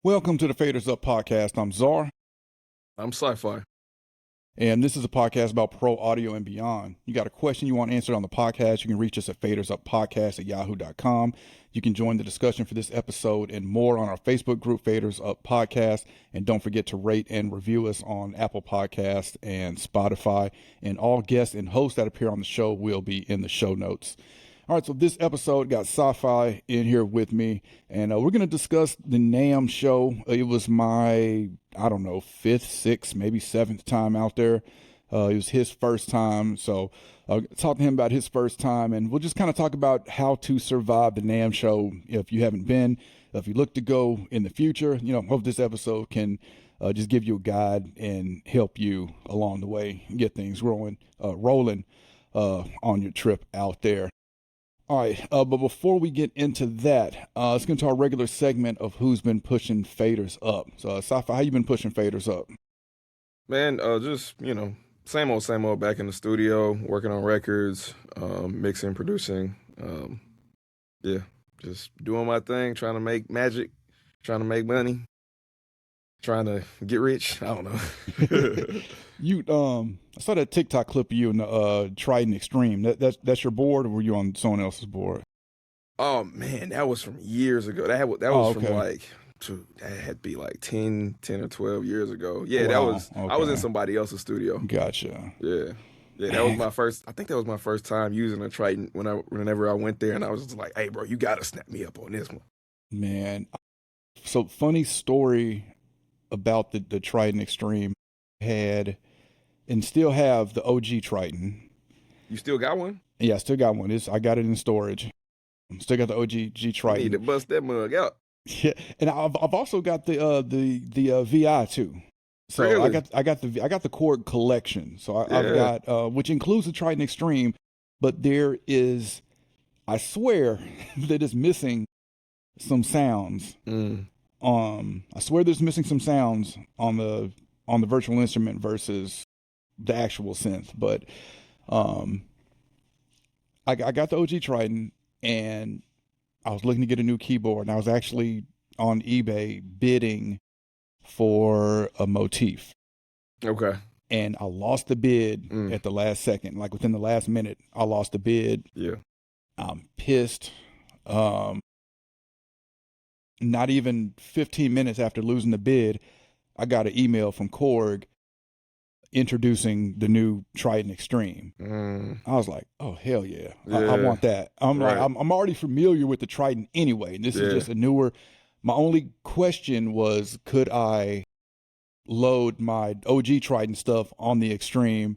Welcome to the Faders Up podcast. I'm Czar, I'm sci-fi. and this is a podcast about pro audio and beyond. You got a question you want answered on the podcast, you can reach us at fadersuppodcast@yahoo.com. You can join the discussion for this episode and more on our Facebook group, Faders Up Podcast. And don't forget to rate and review us on Apple Podcasts and Spotify. And all guests and hosts that appear on the show will be in the show notes. All right, so this episode got Sci-Fi in here with me, and we're going to discuss the NAMM show. It was my, fifth, sixth, maybe seventh time out there. It was his first time, so talk to him about his first time, and we'll just kind of talk about how to survive the NAMM show if you haven't been, if you look to go in the future. Hope this episode can just give you a guide and help you along the way, get things rolling on your trip out there. All right, but before we get into that, let's get into our regular segment of who's been pushing faders up. So, Sci-Fi, how you been pushing faders up? Man, just, same old, back in the studio, working on records, mixing, producing. Just doing my thing, trying to make magic, trying to make money, trying to get rich. I don't know. I saw that TikTok clip of you in the Trident Extreme. That's your board, or were you on someone else's board? Oh man, that was from years ago. That was from that had to be like 10 or 12 years ago. Yeah, wow. I was in somebody else's studio. Gotcha. Yeah, that was my first. I think that was my first time using a Trident whenever I went there, and I was just like, "Hey, bro, you gotta snap me up on this one." Man, so funny story about the Trident Extreme. Had and still have the OG Triton. You still got one? Yeah, I still got one. I got it in storage. Still got the OG Triton. You need to bust that mug out. Yeah, and I've also got the VI too. So really? I got the Korg collection. So I've got which includes the Triton Extreme, but there is, I swear that it's missing some sounds. I swear there's missing some sounds on the virtual instrument versus the actual synth. But I got the OG Triton, and I was looking to get a new keyboard, and I was actually on eBay bidding for a motif. Okay. And I lost the bid at the last second. Like within the last minute, I lost the bid. Yeah. I'm pissed. Not even 15 minutes after losing the bid, I got an email from Korg introducing the new Trident Extreme. I was like, oh, hell yeah. I want that. I'm already familiar with the Trident anyway. And this is just a newer. My only question was, could I load my OG Trident stuff on the Extreme?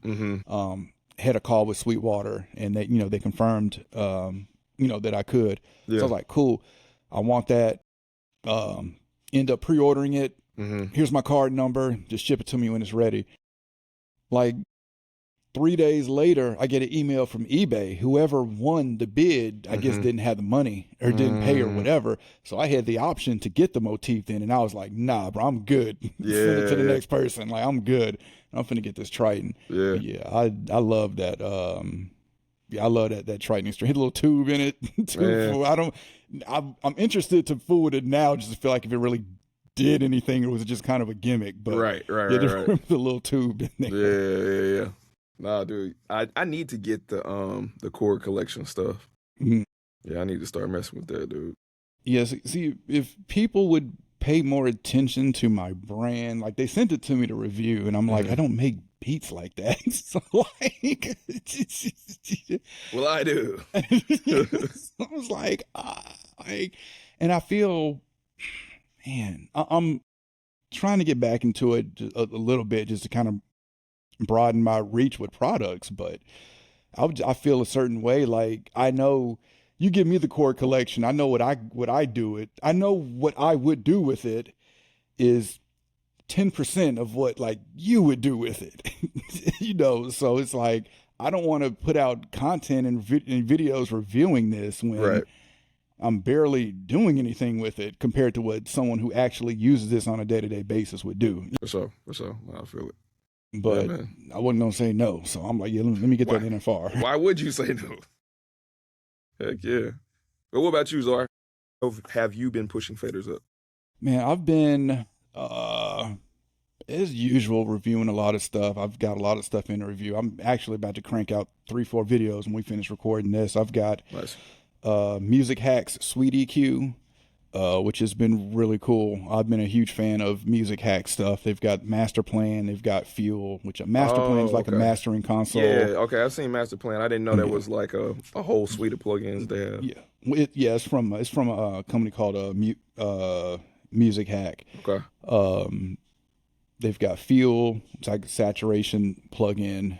Had a call with Sweetwater, and they confirmed, that I could. So I was like, cool. I want that. End up pre-ordering it. Here's my card number. Just ship it to me when it's ready. Like 3 days later, I get an email from eBay. Whoever won the bid, I guess, didn't have the money or didn't pay or whatever. So I had the option to get the motif then, and I was like, nah, bro, I'm good. Send it to the next person. Like, I'm good. I'm finna get this Triton. I love that. I love that Triton Extreme. Hit a little tube in it too. I'm interested to fool with it now, just to feel like if it really did anything, or was it just kind of a gimmick? But right. The little tube in there. Yeah. Nah, dude, I need to get the Korg collection stuff. Yeah, I need to start messing with that, dude. Yes. See, if people would pay more attention to my brand, like they sent it to me to review, and I'm like, I don't make beats like that. So like, well, I do. I was like, and I feel, man, I'm trying to get back into it a little bit, just to kind of broaden my reach with products. But I feel a certain way. Like, I know you give me the Korg collection, I know what I do it. I know what I would do with it is 10% of what like you would do with it. So it's like, I don't want to put out content and videos reviewing this when I'm barely doing anything with it compared to what someone who actually uses this on a day-to-day basis would do. For sure. I feel it. But I wasn't going to say no. So I'm like, let me get that NFR. Why would you say no? Heck yeah. But what about you, Czar? Have you been pushing faders up? Man, I've been as usual reviewing a lot of stuff. I've got a lot of stuff in the review. I'm actually about to crank out 3, 4 videos when we finish recording this. I've got Nice. Music Hacks Sweet EQ, which has been really cool. I've been a huge fan of Music Hack stuff. They've got Master Plan, they've got Fuel, which a Master Plan is Oh, like a okay. mastering console. Yeah, okay. I've seen Master Plan. I didn't know there Yeah, was like a whole suite of plugins they have. yeah, yeah. It's from a company called Music Hack. Okay. Um, they've got Fuel, it's like a saturation plugin.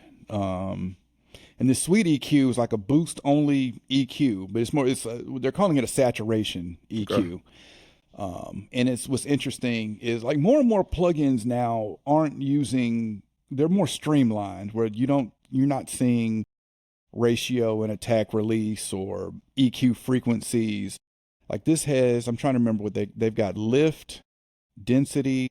And this Sweet EQ is like a boost only EQ, but they're calling it a saturation Okay. EQ. And it's what's interesting is like more and more plugins now aren't using, they're more streamlined where you're not seeing ratio and attack release or EQ frequencies. Like this has, I'm trying to remember what they've got lift, density.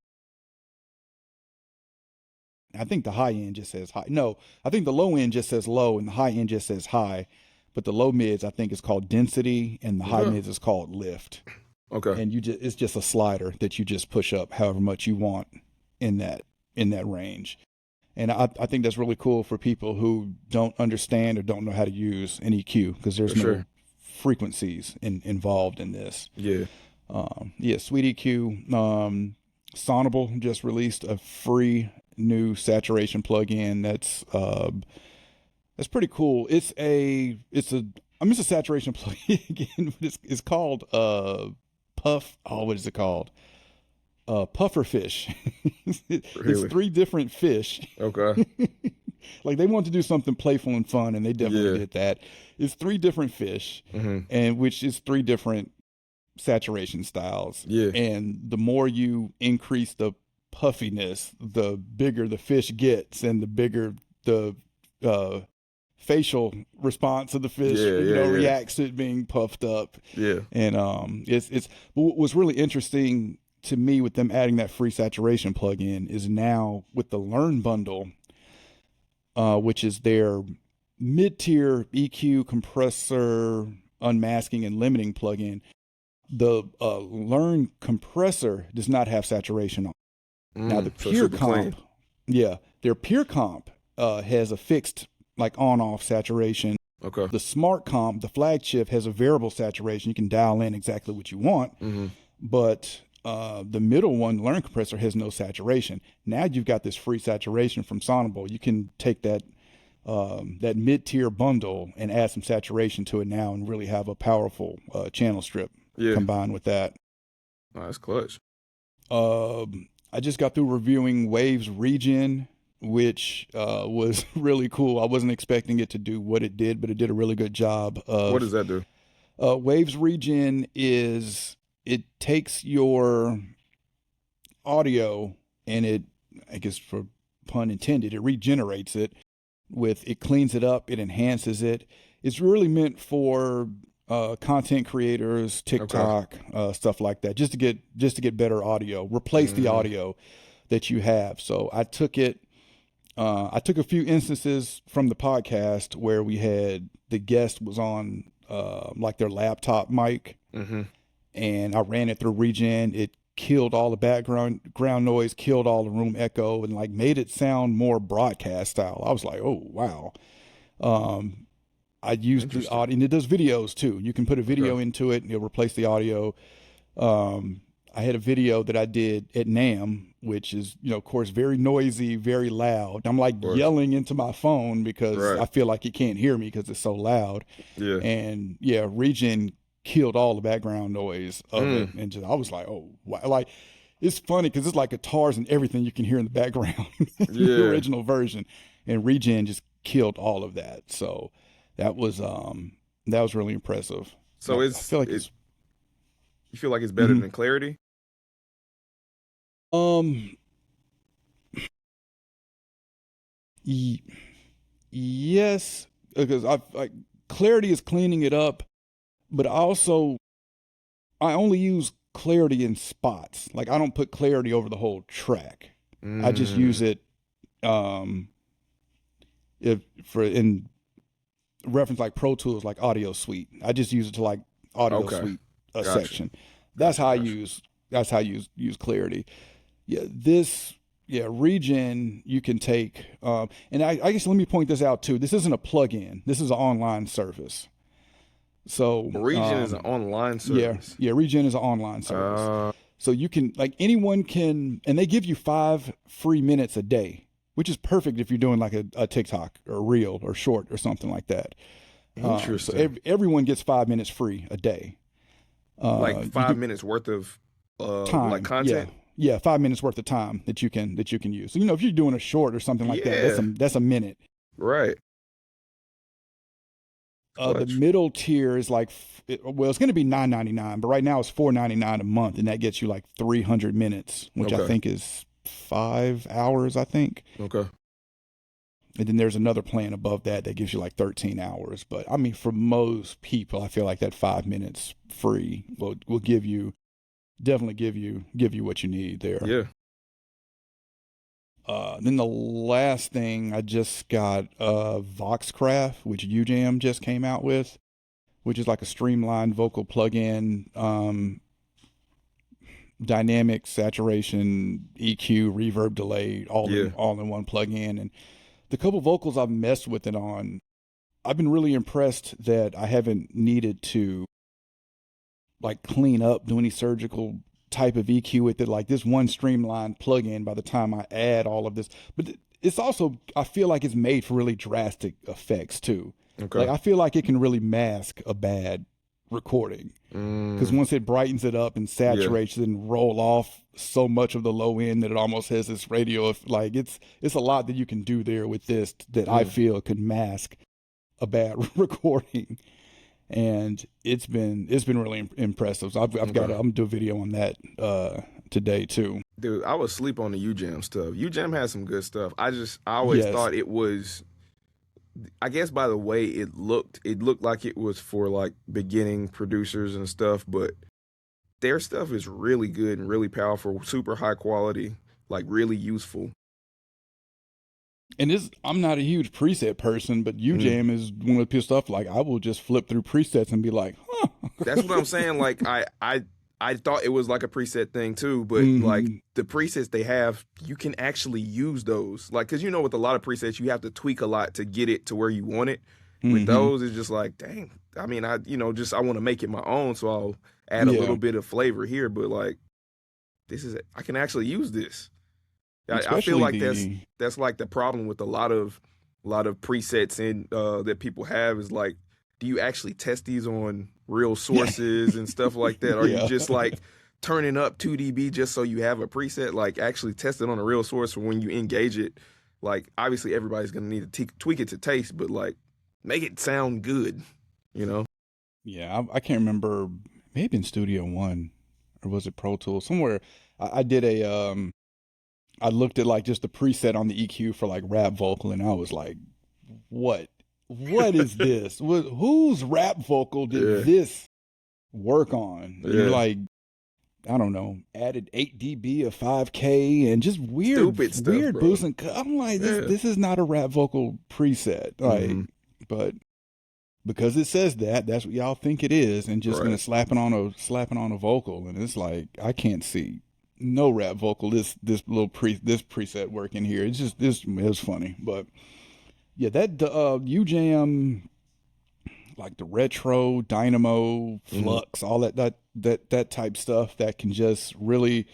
I think the high end just says high. No, I think the low end just says low and the high end just says high. But the low mids I think is called density and the high Okay. mids is called lift. Okay. And it's just a slider that you just push up however much you want in that range. And I think that's really cool for people who don't understand or don't know how to use an EQ because For there's no sure. frequencies involved in this. Yeah. Yeah, Sweet EQ. Sonable just released a free new saturation plugin that's pretty cool. It's a saturation plugin. It's called Puff. Oh, what is it called? Puffer fish. It's Really. three different fish. Okay. Like they want to do something playful and fun, and they definitely Yeah. did that. It's three different fish, Hmm. and which is three different saturation styles. Yeah. And the more you increase the puffiness, the bigger the fish gets, and the bigger the uh, facial response of the fish, Yeah. Yeah. Yeah. reacts to it being puffed up. Yeah. And it's what's really interesting to me with them adding that free saturation plugin is now with the Learn bundle, which is their mid-tier EQ compressor unmasking and limiting plugin. The Learn compressor does not have saturation on. Now the So Pure super clean. Comp, yeah, their Pure Comp has a fixed like on-off saturation. Okay. The Smart Comp, the flagship, has a variable saturation. You can dial in exactly what you want, Hmm. but the middle one, Learn compressor, has no saturation. Now you've got this free saturation from Sonable. You can take that mid-tier bundle and add some saturation to it now and really have a powerful channel strip Yeah. combined with that. Oh, that's clutch. I just got through reviewing Waves Regen, which was really cool. I wasn't expecting it to do what it did, but it did a really good job What does of that do? Waves Regen it takes your audio and it, I guess for pun intended, it regenerates it it cleans it up, it enhances it. It's really meant for content creators, Okay. TikTok, stuff like that, just to get better audio, replace the Hmm. audio that you have. So I took it. I took a few instances from the podcast where we had the guest was on like their laptop mic, Hmm. and I ran it through Regen. It killed all the ground noise, killed all the room echo, and like made it sound more broadcast style. I was like, oh wow. Um, I used the Interesting. audio, and it does videos too. You can put a Okay. video into it, and it'll replace the audio. I had a video that I did at NAMM, which is, of course, very noisy, very loud. I'm like Of course. yelling into my phone because Right. I feel like you can't hear me because it's so loud. Yeah. And yeah, Regen killed all the background noise of it, Mm. and just I was like, oh, wow. Like it's funny because it's like guitars and everything you can hear in the background in the Yeah. original version, and Regen just killed all of that. So that was um that was really impressive. So I feel like it it's you feel like it's better mhm. than Clarity? um y- yes, because I like Clarity is cleaning it up, but I only use Clarity in spots. Like I don't put Clarity over the whole track. I just use Mm. it um if for in reference like Pro Tools like Audio Suite. I just use it to like Audio Okay. Suite Gotcha. section. That's Gotcha. how I Gotcha. use that's how you use clarity. Yeah, regen you can take, and I guess let me point this out too. This isn't a plug-in. This is an online service. So Regen is an online service. Yeah, regen is an online service. So you can, like, anyone can, and they give you 5 free minutes a day, which is perfect if you're doing like a TikTok or a reel or short or something like that. Interesting. So everyone gets 5 minutes free a day. Like 5 minutes worth of time, like content. Yeah, 5 minutes worth of time that you can use. So, if you're doing a short or something like that, that's a minute. Right. The middle tier is like, it's going to be $9.99, but right now it's $4.99 a month, and that gets you like 300 minutes, which I think is 5 hours. I think. Okay. And then there's another plan above that gives you like 13 hours. But I mean, for most people, I feel like that 5 minutes free will definitely give you what you need there. Yeah. Then the last thing I just got, Voxcraft, which UJam just came out with, which is like a streamlined vocal plugin, dynamic, saturation, EQ, reverb, delay, all in one plugin. And the couple vocals I've messed with it on, I've been really impressed that I haven't needed to like clean up, do any surgical type of EQ with it. Like this one streamlined plugin, by the time I add all of this, but it's also, I feel like it's made for really drastic effects too. Okay. Like I feel like it can really mask a bad recording, because once it brightens it up and saturates it and roll off so much of the low end that it almost has this radio of, like, it's a lot that you can do there with this that I feel could mask a bad recording. And it's been really impressive. So I'm gonna do a video on that today too. Dude, I was asleep on the UJam stuff. UJam has some good stuff. I always thought it was, I guess by the way it looked like it was for like beginning producers and stuff, but their stuff is really good and really powerful, super high quality, like really useful. And I'm not a huge preset person, but UJam is one of the stuff, like, I will just flip through presets and be like, huh. That's what I'm saying. Like, I thought it was like a preset thing too, but like the presets they have, you can actually use those. Like, because with a lot of presets, you have to tweak a lot to get it to where you want it. With those, it's just like, dang. I mean, I want to make it my own, so I'll add a little bit of flavor here. But like, I can actually use this. I feel like that's like the problem with a lot of presets that people have is like, do you actually test these on real sources and stuff like that? Or are you just like turning up 2 dB just so you have a preset? Like, actually test it on a real source for when you engage it. Like, obviously everybody's gonna need to tweak it to taste, but like, make it sound good, Yeah, I can't remember. Maybe in Studio One, or was it Pro Tools? Somewhere I did I looked at like just the preset on the EQ for like rap vocal, and I was like, what is this? Whose rap vocal did this work on? You're like, I don't know, added 8 dB of 5K and just weird boosts. And I'm like, this is not a rap vocal preset. Like, but because it says that's what y'all think it is, and just gonna slapping on a vocal, and it's like, I can't see no rap vocal this preset work in here. It's just it was funny. But yeah, that UJam, like the retro, dynamo, flux, all that type stuff that can just really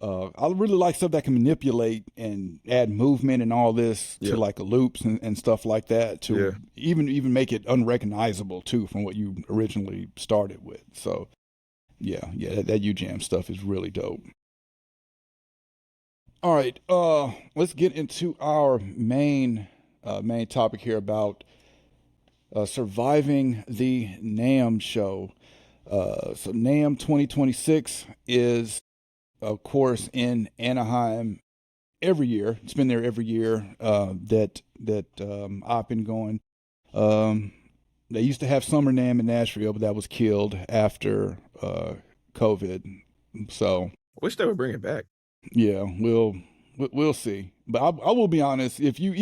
I really like stuff that can manipulate and add movement and all this to like loops and stuff like that, to even make it unrecognizable too from what you originally started with. So yeah, that UJam stuff is really dope. All right, let's get into our main topic here about surviving the NAMM show. So NAMM 2026 is, of course, in Anaheim every year. It's been there every year that I've been going. They used to have Summer NAMM in Nashville, but that was killed after COVID. So I wish they would bring it back. Yeah, we'll see. But I will be honest. If you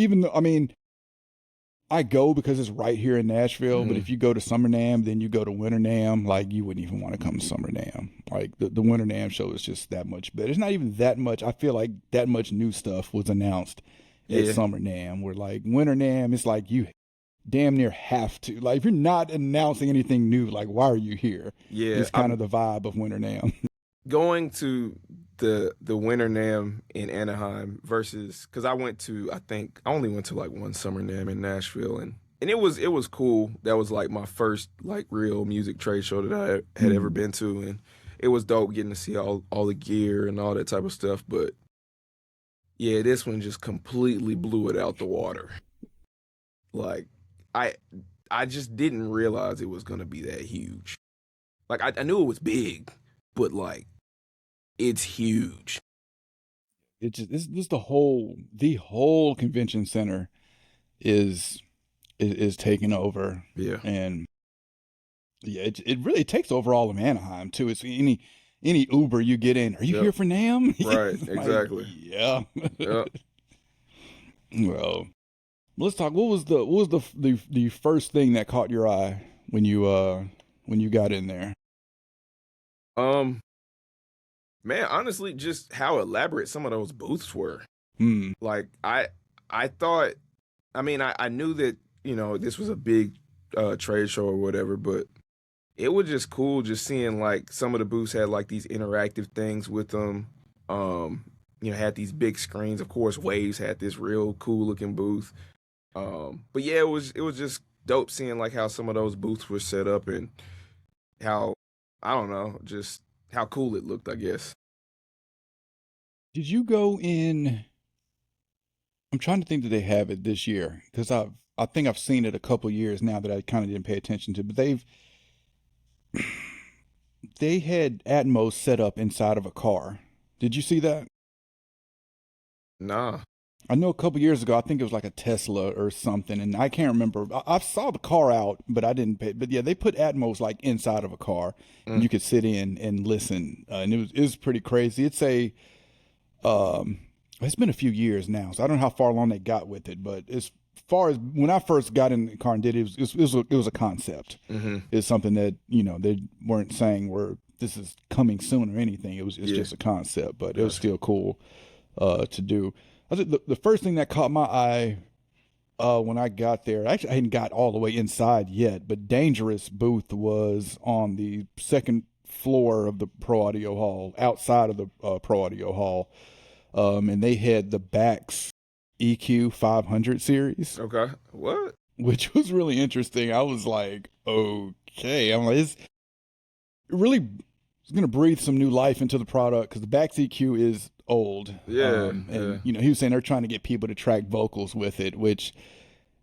I go because it's right here in Nashville, but if you go to Summer NAMM, then you go to Winter NAMM, like you wouldn't even want to come to Summer NAMM. Like the Winter NAMM show is just that much better. It's not even that much. I feel like that much new stuff was announced at Summer NAMM, where like Winter NAMM, it's like you damn near have to. Like if you're not announcing anything new, like why are you here? Yeah, it's kind of the vibe of Winter NAMM. Going to the Winter NAMM in Anaheim versus, because I only went to like one Summer NAMM in Nashville, and it was cool. That was like my first like real music trade show that I had ever been to, and it was dope getting to see all the gear and all that type of stuff. But yeah, this one just completely blew it out the water. Like I just didn't realize it was gonna be that huge. Like I knew it was big, but like it's huge. It's just the whole convention center is taking over. Yeah. And yeah, it really takes over all of Anaheim too. It's any Uber you get in, are you here for NAMM? Right, exactly. Like, yeah. Yep. Well, let's talk. What was the first thing that caught your eye when you got in there? Man, honestly, just how elaborate some of those booths were. Like I thought, I mean, I knew that, you know, this was a big trade show or whatever, but it was just cool just seeing like some of the booths had like these interactive things with them. You know, had these big screens. Of course, Waves had this real cool looking booth. But yeah, it was just dope seeing like how some of those booths were set up and how, I don't know, just how cool it looked, I guess. Did you go in? I'm trying to think that they have it this year because I think I've seen it a couple years now that I kind of didn't pay attention to. But they had Atmos set up inside of a car. Did you see that? Nah. I know a couple years ago, I think it was like a Tesla or something, and I can't remember. I saw the car out, but I didn't pay. But yeah, they put Atmos like inside of a car, and you could sit in and listen, and it was pretty crazy. It's been a few years now, so I don't know how far along they got with it. But as far as when I first got in the car and did it, it was a concept. It's something that, you know, they weren't saying this is coming soon or anything. It's just a concept, but it was still cool to do. I think the first thing that caught my eye when I got there, actually I hadn't got all the way inside yet, but Dangerous booth was on the second floor of the Pro Audio Hall, outside of the Pro Audio Hall, and they had the Bax EQ 500 series. Okay. What? Which was really interesting. I was like, okay. I'm like, it's really going to breathe some new life into the product because the Bax EQ is old. And you know, he was saying they're trying to get people to track vocals with it, which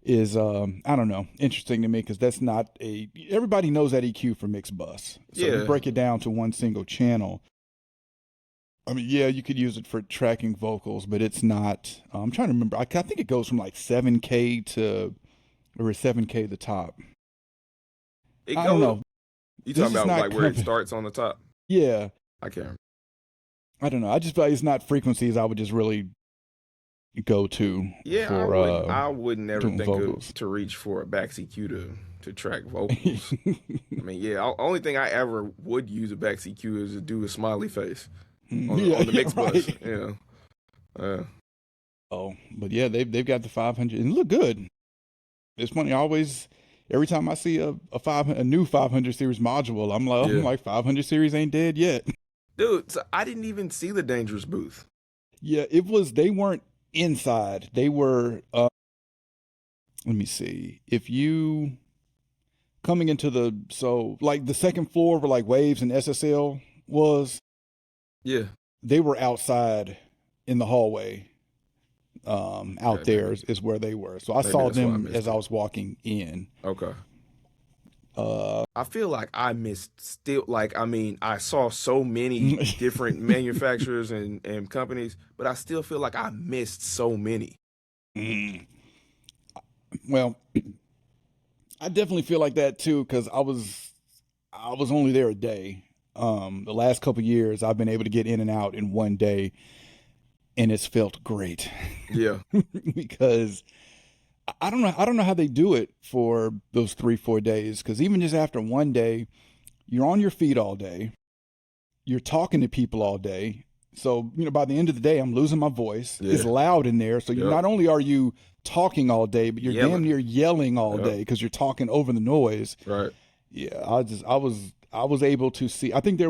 is I don't know, interesting to me because that's not everybody knows that EQ for mixed bus. So you break it down to one single channel. I mean, yeah, you could use it for tracking vocals, but it's not. I'm trying to remember. I think it goes from like 7K to, or is 7K the top? I don't know. You talking about like where it starts on the top? Yeah. I can't remember. I don't know. I just feel like it's not frequencies I would just really go to. Yeah, for, I would never think to reach for a Bax EQ to track vocals. I mean, yeah, only thing I ever would use a Bax EQ is to do a smiley face on the mix bus. Yeah. Oh, but yeah, they've got the 500 and look good. It's funny. Every time I see a new 500 series module, I'm like, 500 series ain't dead yet. Dude, so I didn't even see the Dangerous booth. Yeah, they weren't inside. They were, let me see. If you coming into like the second floor where like Waves and SSL was. Yeah. They were outside in the hallway. Out there is where they were. So I saw them as I was walking in. Okay. I feel like I saw so many different manufacturers and companies, but I still feel like I missed so many. Well, I definitely feel like that too, because I was only there a day. The last couple of years I've been able to get in and out in one day, and it's felt great. Yeah. Because I don't know. I don't know how they do it for those 3, 4 days. Because even just after one day, you're on your feet all day. You're talking to people all day. So, by the end of the day, I'm losing my voice. Yeah. It's loud in there. So you not only are you talking all day, but you're damn near yelling all day because you're talking over the noise. Right. Yeah. I was able to see. I think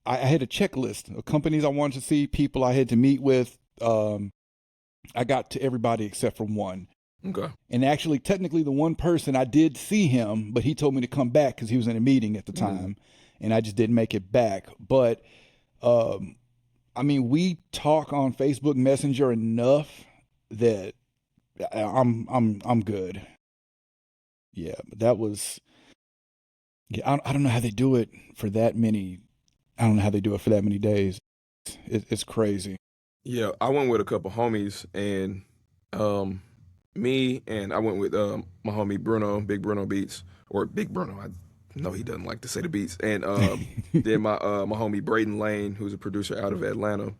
I had a checklist of companies I wanted to see, people I had to meet with. I got to everybody except for one. Okay. And actually, technically, the one person I did see him, but he told me to come back because he was in a meeting at the time, and I just didn't make it back. But, I mean, we talk on Facebook Messenger enough that I'm good. Yeah, but that was. Yeah, I don't know how they do it for that many. I don't know how they do it for that many days. It's crazy. Yeah, I went with a couple homies, and me and I went with my homie Bruno, Big Bruno Beats, or Big Bruno. I know he doesn't like to say the beats, and then my homie Braden Lane, who's a producer out of Atlanta,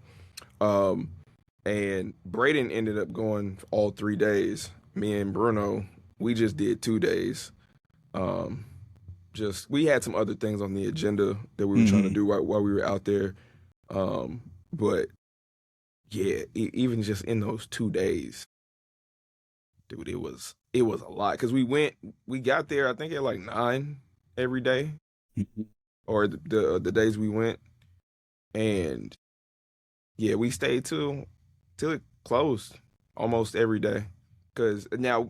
and Braden ended up going all 3 days. Me and Bruno, we just did 2 days. Just we had some other things on the agenda that we were trying to do while we were out there, but. Yeah, even just in those 2 days, dude, it was a lot. Cause we got there, I think at like 9 every day, or the days we went, and yeah, we stayed till it closed almost every day. Cause now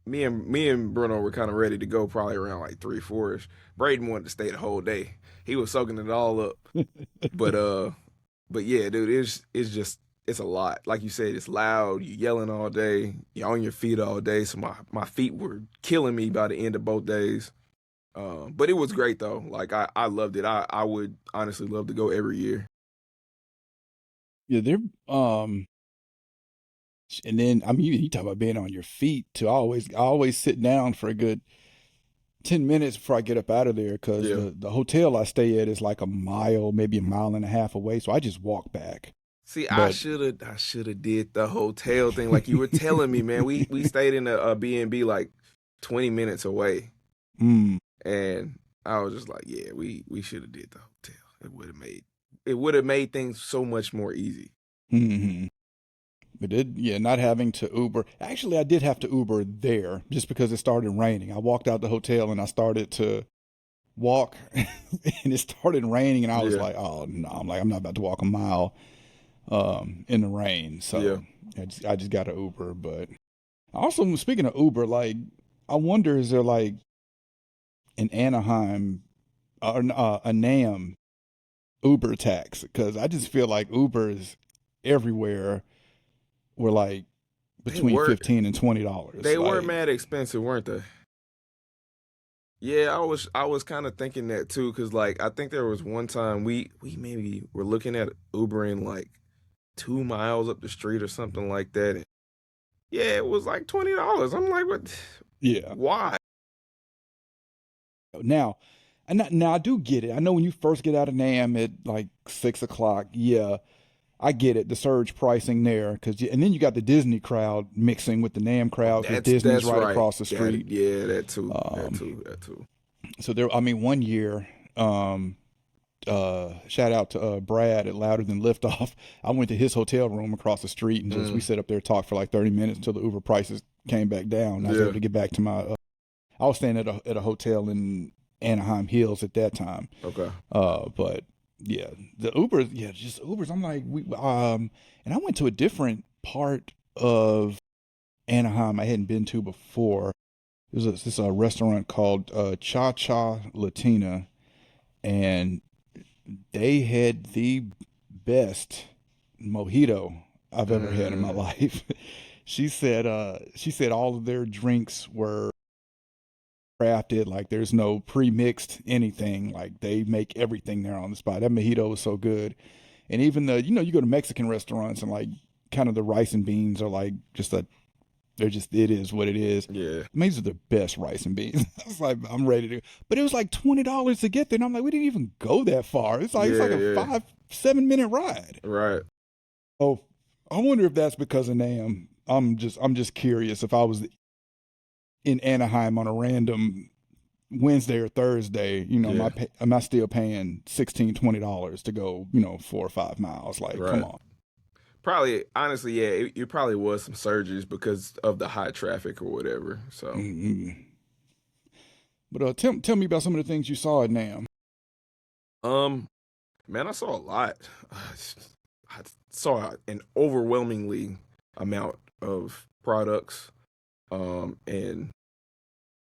me and Bruno were kind of ready to go, probably around like 3, 4ish. Braden wanted to stay the whole day. He was soaking it all up, but yeah, dude, it's just. It's a lot. Like you said, it's loud. You're yelling all day. You're on your feet all day. So my feet were killing me by the end of both days. But it was great, though. Like, I loved it. I would honestly love to go every year. Yeah, they're and then I mean you talk about being on your feet too. I always sit down for a good 10 minutes before I get up out of there because the hotel I stay at is like a mile, maybe a mile and a half away. So I just walk back. See, I should have did the hotel thing like you were telling me, man. We stayed in a B&B like 20 minutes away, and I was just like, yeah, we should have did the hotel. It would have made things so much more easy. But not having to Uber. Actually, I did have to Uber there just because it started raining. I walked out the hotel and I started to walk, and it started raining, and I was like, oh no, I'm not about to walk a mile. In the rain, so I just got an Uber. But also, speaking of Uber, like I wonder, is there like an Anaheim or a NAMM Uber tax? Because I just feel like Ubers everywhere were like between $15 and $20. They were mad expensive, weren't they? Yeah, I was kind of thinking that too, because like I think there was one time we maybe were looking at Ubering like 2 miles up the street or something like that. And yeah, it was like $20. I'm like, what? Yeah. Why? Now I do get it. I know when you first get out of NAMM at like 6 o'clock, yeah, I get it. The surge pricing there, and then you got the Disney crowd mixing with the NAMM crowd because Disney's right across the street. That too. That too. So there, I mean, one year, shout out to Brad at Louder Than Liftoff. I went to his hotel room across the street and we sat up there and talked for like 30 minutes until the Uber prices came back down. I was able to get back to my. I was staying at a hotel in Anaheim Hills at that time. Okay. But yeah, the Ubers, just Ubers. I'm like and I went to a different part of Anaheim I hadn't been to before. This a restaurant called Cha Cha Latina, and they had the best mojito I've ever had in my life. She said all of their drinks were crafted, like there's no pre-mixed anything, like they make everything there on the spot. That mojito was so good. And even you go to Mexican restaurants and like kind of the rice and beans are like it is what it is. Yeah. These are the best rice and beans. I was like, I'm ready to, but it was like $20 to get there. And I'm like, we didn't even go that far. It's like, a 5-7 minute ride. Right. Oh, I wonder if that's because of NAMM I'm just curious if I was in Anaheim on a random Wednesday or Thursday, Yeah. am I still paying $16-20 to go, 4 or 5 miles? Like, come Right. on. Probably, honestly, yeah, it probably was some surges because of the high traffic or whatever. So, Mm-hmm. But tell me about some of the things you saw at NAMM. um, man, I saw a lot. I saw an overwhelmingly amount of products. And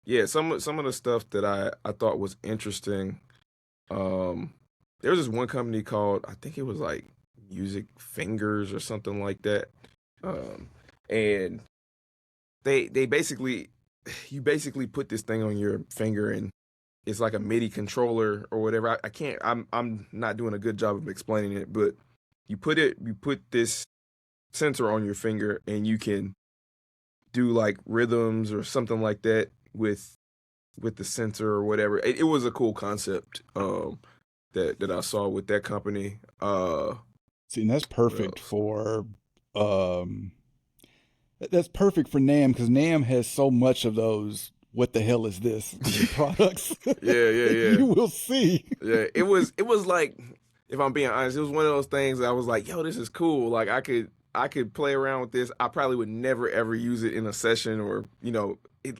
yeah, some of the stuff that I thought was interesting. Um, there was this one company called, I think it was like Music Fingers or something like that. Um, and they basically you basically put this thing on your finger and it's like a MIDI controller or whatever. I can't I'm not doing a good job of explaining it, but you put this sensor on your finger and you can do like rhythms or something like that with the sensor or whatever. It was a cool concept that I saw with that company. See, and What else? um that's perfect for NAMM because NAMM has so much of those what the hell is this products Yeah, yeah, that yeah. you will see. Yeah, it was like, if I'm being honest, it was one of those things that I was like, yo, this is cool. Like I could play around with this. I probably would never ever use it in a session or,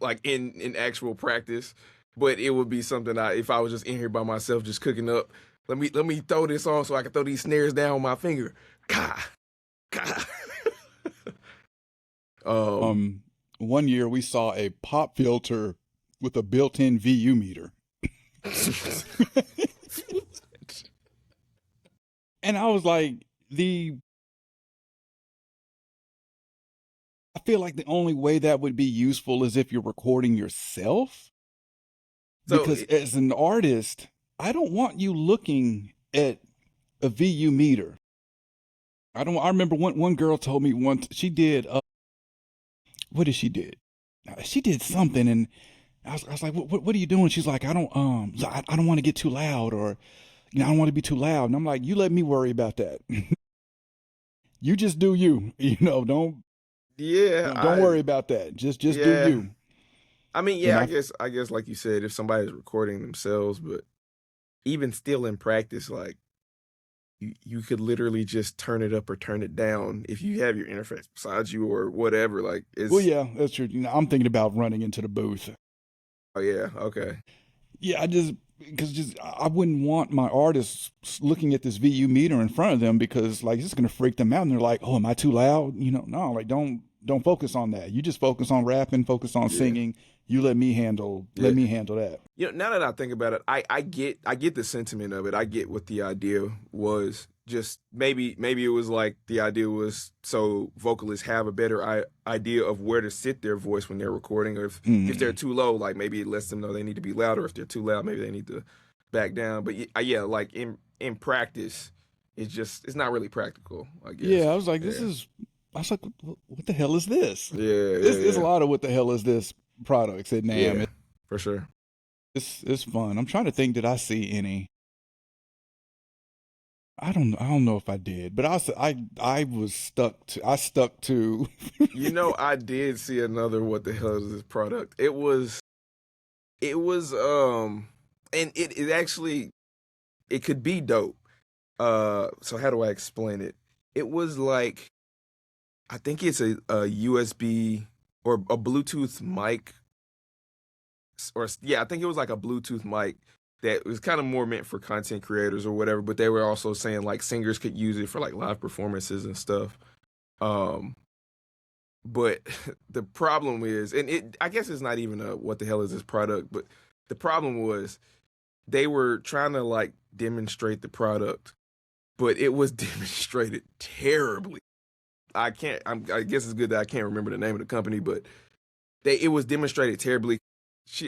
like in actual practice. But it would be something if I was just in here by myself just cooking up, let me throw this on so I can throw these snares down with my finger. Ka, ka. um Um, one year we saw a pop filter with a built-in VU meter. And I was like, I feel like the only way that would be useful is if you're recording yourself. so Because it, as an artist, I don't want you looking at a VU meter. I remember one girl told me once she did what did she did? She did something and I was like, what are you doing? She's like, I don't want to get too loud or I don't want to be too loud. And I'm like, you let me worry about that. You just do you. yeah, Don't worry about that. Just do yeah. you. I mean, And yeah, I guess like you said, if somebody's recording themselves, but even still in practice, like you could literally just turn it up or turn it down if you have your interface beside you or whatever. Like well, it's yeah, that's true. I'm thinking about running into the booth. oh yeah, okay. Yeah, because I wouldn't want my artists looking at this VU meter in front of them because like it's gonna freak them out and they're like, oh, am I too loud? No, like don't focus on that. You just focus on rapping, focus on Yeah. singing. You let Yeah. me handle that. Now that I think about it, I get the sentiment of it. I get what the idea was. Just maybe it was like the idea was so vocalists have a better idea of where to sit their voice when they're recording, or if they're Mm. too low, like maybe it lets them know they need to be louder. If they're too loud, maybe they need to back down. But yeah, like in practice, it's not really practical, I Yeah, guess. I was like, Yeah, I was like, what the hell is this? yeah, yeah, It's a yeah, lot of what the hell is this products at NAMM. yeah, for sure. It's fun. I'm trying to think, did I see any? I don't know if I did, but I was stuck to I did see another. What the hell is this product? It was and it actually it could be dope. So how do I explain it? It was like, I think it's a USB or a Bluetooth mic, or yeah, I think it was like a Bluetooth mic that was kind of more meant for content creators or whatever, but they were also saying like singers could use it for like live performances and stuff. Um but the problem is, and I guess it's not even a what the hell is this product, but the problem was they were trying to like demonstrate the product, but it was demonstrated terribly. I guess it's good that I can't remember the name of the company, but it was demonstrated terribly.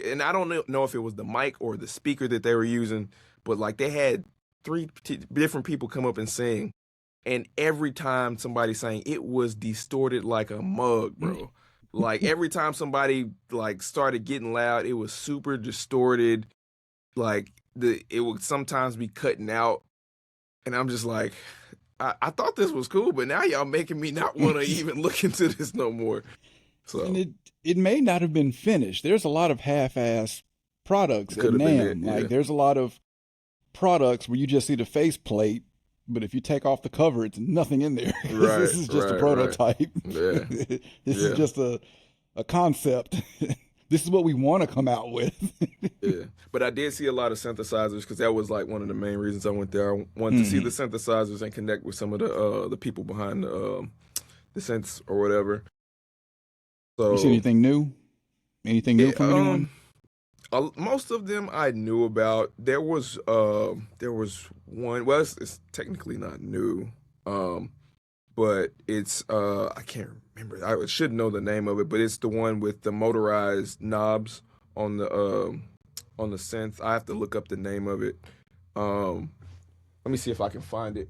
And I don't know if it was the mic or the speaker that they were using, but like they had three different people come up and sing, and every time somebody sang, it was distorted like a mug, bro. Like every time somebody like started getting loud, it was super distorted. Like it would sometimes be cutting out, and I'm just like, I thought this was cool, but now y'all making me not want to even look into this no more. And So it may not have been finished. There's a lot of half-ass products it at could have been it. NAMM. Yeah. Like there's a lot of products where you just see the faceplate, but if you take off the cover, it's nothing in there. Right. This is just a Right. Right. prototype. Yeah. This is Yeah. just a concept. This is what we want to come out with. Yeah, but I did see a lot of synthesizers because that was like one of the main reasons I went there. I wanted to see the synthesizers and connect with some of the people behind the synths or whatever. You see So anything new? Anything new it, from anyone? most of them I knew about. There was one. Well, it's technically not new, but it's I can't remember. I should know the name of it, but it's the one with the motorized knobs on the synth. I have to look up the name of it. Um, Let me see if I can find it.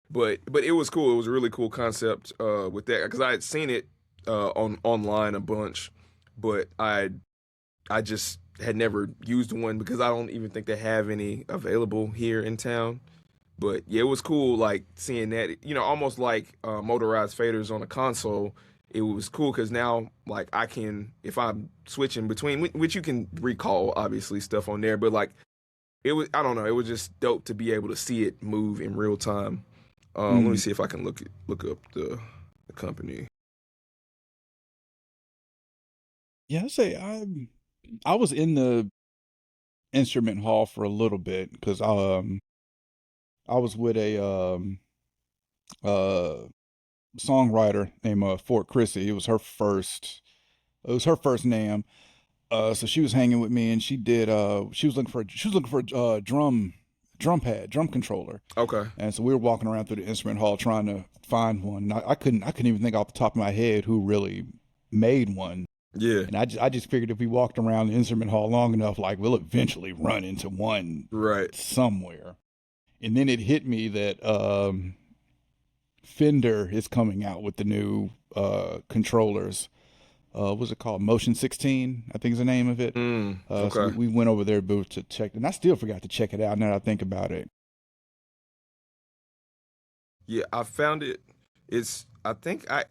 But it was cool. It was a really cool concept with that because I had seen it online a bunch, but I just had never used one because I don't even think they have any available here in town. But yeah, it was cool like seeing that, almost like motorized faders on a console. It was cool because now like I can, if I'm switching between, which you can recall obviously stuff on there, but like I don't know, it was just dope to be able to see it move in real time. Let me see if I can look up the company. Yeah, I say I was in the instrument hall for a little bit because I was with a uh songwriter named Fort Chrissy. It was her first. It was her first NAMM. So she was hanging with me, and she was looking for a drum pad, drum controller. Okay. And so we were walking around through the instrument hall trying to find one. And I couldn't even think off the top of my head who really made one. Yeah. And I just figured if we walked around the instrument hall long enough, like we'll eventually run into one Right. somewhere. And then it hit me that Fender is coming out with the new controllers. What's it called? Motion 16, I think is the name of it. So Okay. we went over their booth to check, and I still forgot to check it out now that I think about it. Yeah, I found it. I think I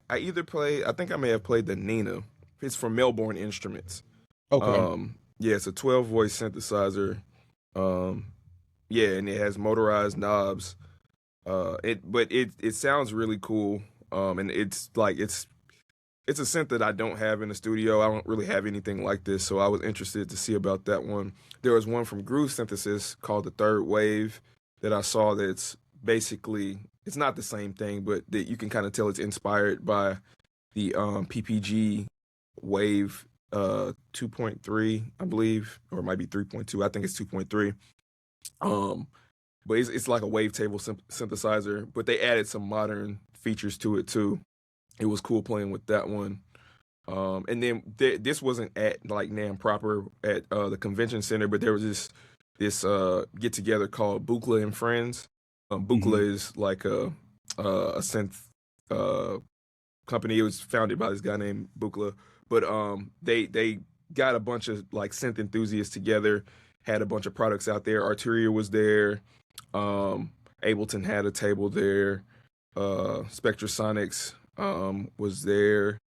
think I may have played the Nina. It's from Melbourne Instruments. Okay. Yeah, it's a 12 voice synthesizer. Um, yeah, and it has motorized knobs. But it sounds really cool. And it's a synth that I don't have in the studio. I don't really have anything like this, so I was interested to see about that one. There was one from Groove Synthesis called the Third Wave that I saw that's basically it's not the same thing, but that you can kind of tell it's inspired by the PPG Wave 2.3, I believe, or it might be 3.2. I think it's 2.3. Um, but it's like a wavetable synthesizer, but they added some modern features to it too. It was cool playing with that one. And then this wasn't at like NAMM proper at the convention center, but there was this get together called Buchla and Friends. Mm-hmm. Buchla is like a synth uh, company. It was founded by this guy named Buchla, but they got a bunch of like synth enthusiasts together, had a bunch of products out there. Arturia was there. Ableton had a table there. Spectrasonics was there,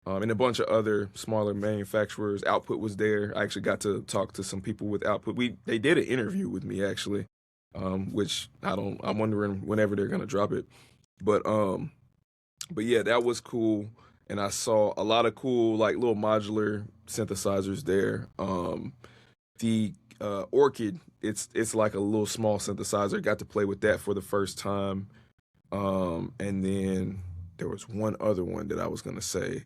and a bunch of other smaller manufacturers. Output was there. I actually got to talk to some people with Output. They did an interview with me actually, which I'm wondering whenever they're gonna drop it. But yeah, that was cool, and I saw a lot of cool like little modular synthesizers there. The Orchid, it's like a little small synthesizer. Got to play with that for the first time. And then there was one other one that I was gonna say.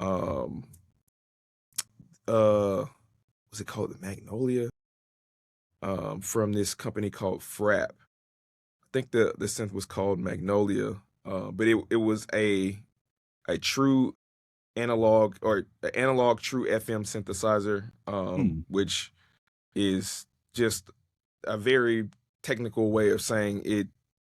Um, was it called the Magnolia? From this company called Frap. I think the synth was called Magnolia. But it was a true analog or analog true FM synthesizer, Hmm. which is just a very technical way of saying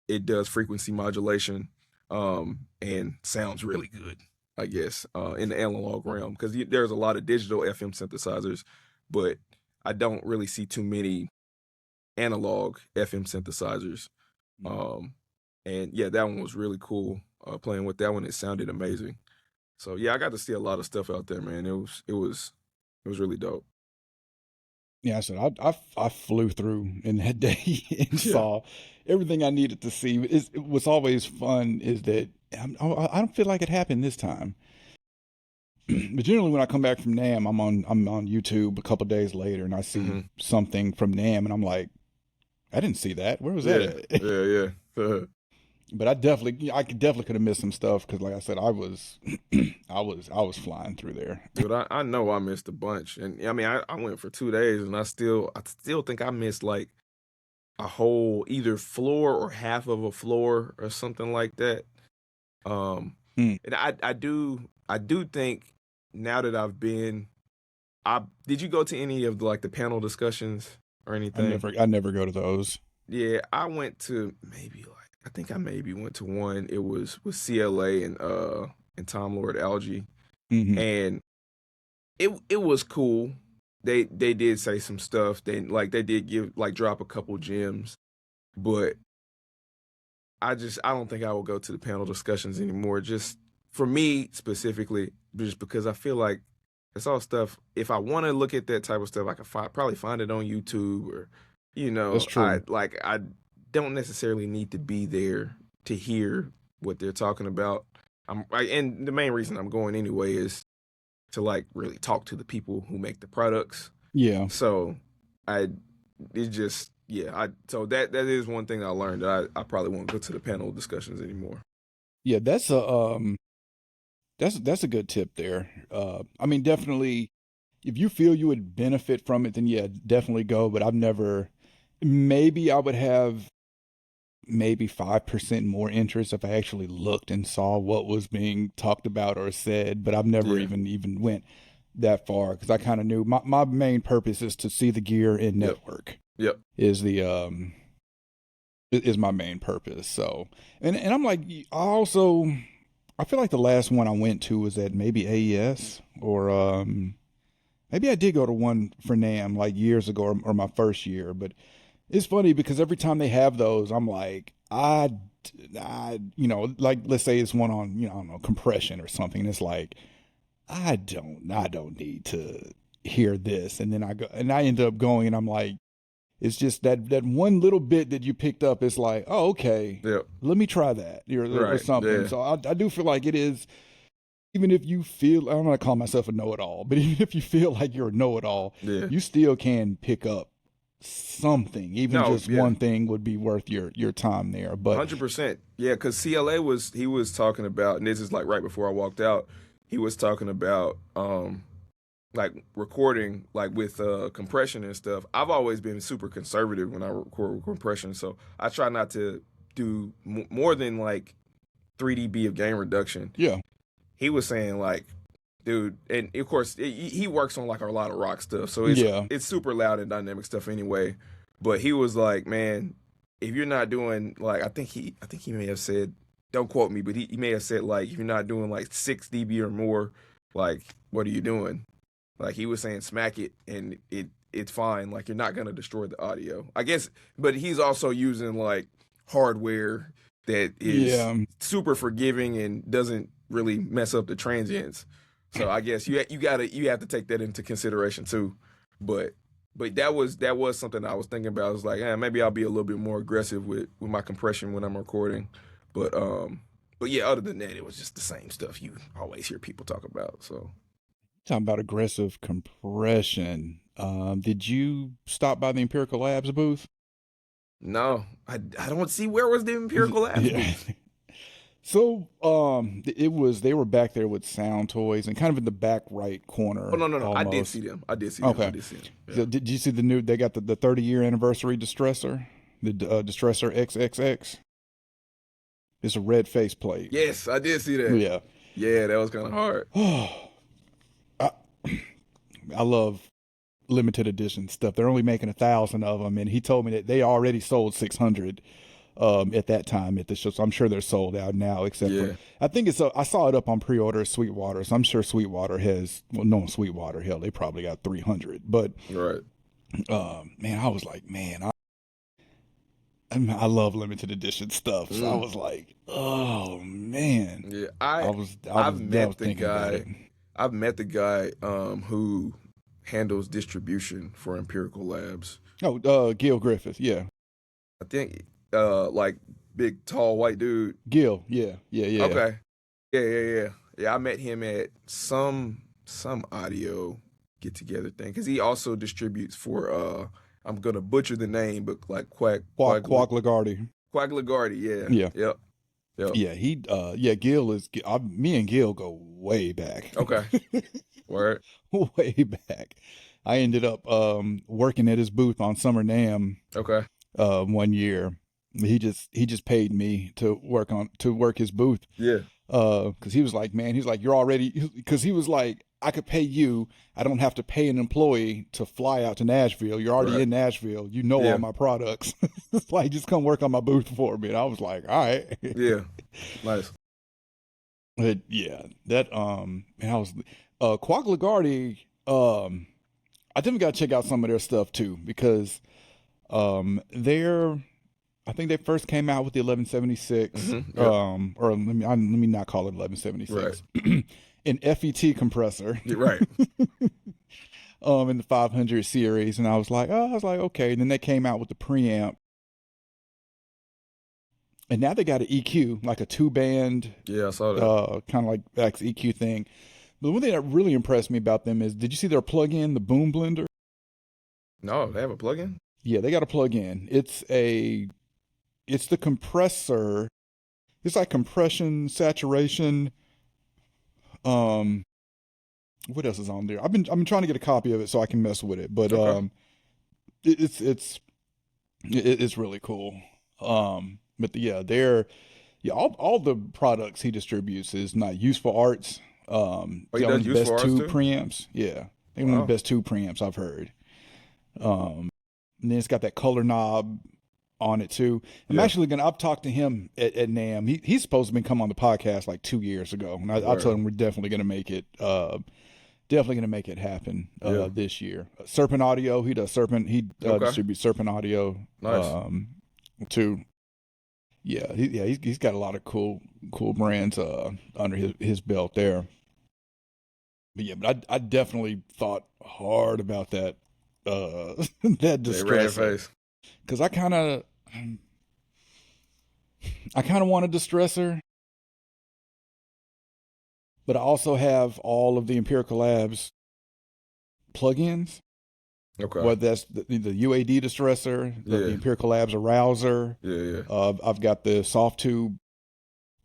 it does frequency modulation and sounds really good, I guess, in the analog realm because there's a lot of digital FM synthesizers, but I don't really see too many analog FM synthesizers. Um, And yeah, that one was really cool. Playing with that one, it sounded amazing. So yeah, I got to see a lot of stuff out there, man. It was really dope. Yeah, I said I flew through in that day and Yeah. saw everything I needed to see. What's always fun is that I don't feel like it happened this time. But generally, when I come back from NAMM, I'm on YouTube a couple days later, and I see something from NAMM, and I'm like, I didn't see that. Where was that Yeah, at? yeah. But I definitely could have missed some stuff because, like I said, I was I was flying through there. Dude, I know I missed a bunch, and I mean I went for 2 days, and I still think I missed like a whole either floor or half of a floor or something like that. Hmm. And I do think now that I've been, I did you go to any of the panel discussions or anything? I never go to those. Yeah, I went to I think I maybe went to one. It was with CLA and Tom Lord Algae, Hmm. and it was cool. They did say some stuff. They did give drop a couple gems, but I don't think I will go to the panel discussions anymore. Just for me specifically, just because I feel like it's all stuff. If I want to look at that type of stuff, I can probably find it on YouTube or, That's true. I don't necessarily need to be there to hear what they're talking about. And the main reason I'm going anyway is to really talk to the people who make the products. Yeah. So I it just yeah, so that is one thing I learned that I probably won't go to the panel discussions anymore. Yeah, that's a good tip there. I mean, definitely, if you feel you would benefit from it, then yeah, definitely go. But I've never. Maybe I would have maybe 5% more interest if I actually looked and saw what was being talked about or said. But I've never Yeah. even went that far because I kind of knew my main purpose is to see the gear and Yep. network Yep. is my main purpose. So and I'm like I feel like the last one I went to was at maybe AES or maybe I did go to one for NAMM like years ago or my first year. But it's funny because every time they have those, I'm like, like let's say it's one on I don't know compression or something. And it's like I don't need to hear this, and then I end up going, and I'm like, it's just that one little bit that you picked up is like, oh, okay, Yep. let me try that or Right. something. Yeah. So I do feel like it is, even if you feel, I'm going to call myself a know-it-all, but even if you feel like you're a know-it-all, Yeah. you still can pick up something. Even No, just yeah. one thing would be worth your time there. But 100%. Yeah, because CLA was talking about, and this is right before I walked out, he was talking about recording with compression and stuff. I've always been super conservative when I record with compression, so I try not to do more than 3 dB of gain reduction. yeah, He was saying dude, and of course he works on a lot of rock stuff, so yeah, it's super loud and dynamic stuff anyway. But he was like, man, if you're not doing I think he may have said, don't quote me, but he may have said if you're not doing 6 dB or more, what are you doing? He was saying smack it and it's fine. You're not gonna destroy the audio, I guess. But he's also using hardware that is yeah. super forgiving and doesn't really mess up the transients. So I guess you have to take that into consideration too. But that was something I was thinking about. I was like, maybe I'll be a little bit more aggressive with my compression when I'm recording. But yeah, other than that, it was just the same stuff you always hear people talk about. So Talking about aggressive compression. Did you stop by the Empirical Labs booth? no, I don't see where was the Empirical Labs Yeah. booth. So they were back there with sound toys and kind of in the back right corner Oh no, I did almost. see them. I did see Okay. them. Yeah. So did you see they got the 30-year anniversary distressor? The distressor XXX? It's a red faceplate. Yes, I did see that. Yeah. Yeah, that was kind of hard. I, I love limited edition stuff. They're only making 1,000 of them, and he told me that they already sold 600 at that time at the show. So I'm sure they're sold out now. Except for I think I saw it up on pre-order at Sweetwater. So I'm sure Sweetwater has Sweetwater. Hell, they probably got 300. But Right. man, I was like, man, I love limited edition stuff. So I was like, oh man. Yeah, I was met the thinking about guy. it. I've met the guy who handles distribution for Empirical Labs. Oh, Gil Griffith, yeah. I think like big tall white dude. Gil, yeah. Okay. Yeah. Yeah, I met him at some audio get together thing cuz he also distributes for I'm going to butcher the name but like Quack Lagarde. Quack Lagarde, yeah. Yeah. Yep. Yeah, Gil is me and Gil go way back. Okay. Word. Way back. I ended up working at his booth on Summer NAMM Okay. one year. He just paid me to work his booth. Yeah. Because he was like, man, he's like, you're already, because he was like, I could pay you. I don't have to pay an employee to fly out to Nashville. You're already in Nashville. You know all my products. It's like, just come work on my booth for me. And I was like, all right. Yeah. Nice. But yeah, that and I was Quack Lagarde. I think we got to check out some of their stuff too because I think they first came out with the 1176, or let me not call it 1176, right. An FET compressor, right? In the 500 series, and I was like, okay. And then they came out with the preamp, and now they got an EQ, like a 2-band, I saw that, kind of like X EQ thing. But the one thing that really impressed me about them is, did you see their plug-in, the Boom Blender? No, they have a plug-in. Yeah, they got a plug-in. It's the compressor. It's like compression, saturation. What else is on there? I've been trying to get a copy of it so I can mess with it, but it's really cool. But all the products he distributes is not useful arts. He does useful arts too? Preamps. Yeah, they're one of the best 2 preamps I've heard. And then it's got that color knob on it too. I've talked to him at NAMM. He's supposed to been come on the podcast like 2 years ago. And I told him we're definitely going to make it, happen this year. Serpent Audio, he does Serpent. He distributes Serpent Audio. Nice. Too. Yeah, he's got a lot of cool brands under his belt there. But I definitely thought hard about that that distressor. Because I kind of want a distressor, but I also have all of the Empirical Labs plugins. Okay. Whether that's the UAD distressor, the Empirical Labs arouser. I've got the soft tube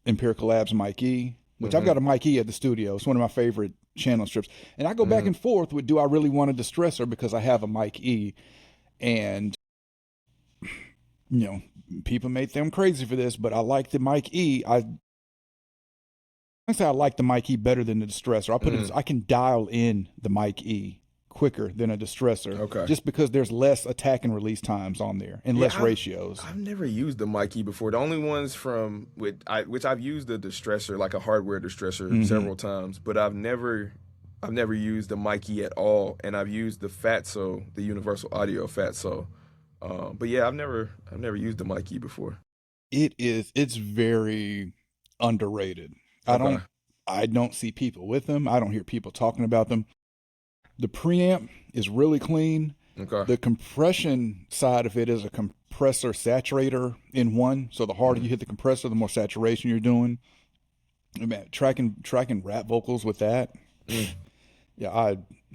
Empirical Labs Mic E, which I've got a Mic E at the studio. It's one of my favorite channel strips. And I go back and forth with, do I really want a distressor because I have a Mic E? And, people may think I'm crazy for this, but I like the Mic E. I say I like the Mic E better than the distressor. I can dial in the Mic E quicker than a distressor, just because there's less attack and release times on there and less ratios. I've never used the Mic E before. The only ones which I've used the distressor, like a hardware distressor, several times, but I've never used the Mic E at all, and I've used the Fatso, the Universal Audio Fatso. But yeah, I've never used the Mic E before. It's very underrated. I don't see people with them. I don't hear people talking about them. The preamp is really clean. The compression side of it is a compressor saturator in one. So the harder you hit the compressor, the more saturation you're doing. Man, tracking rap vocals with that. Yeah,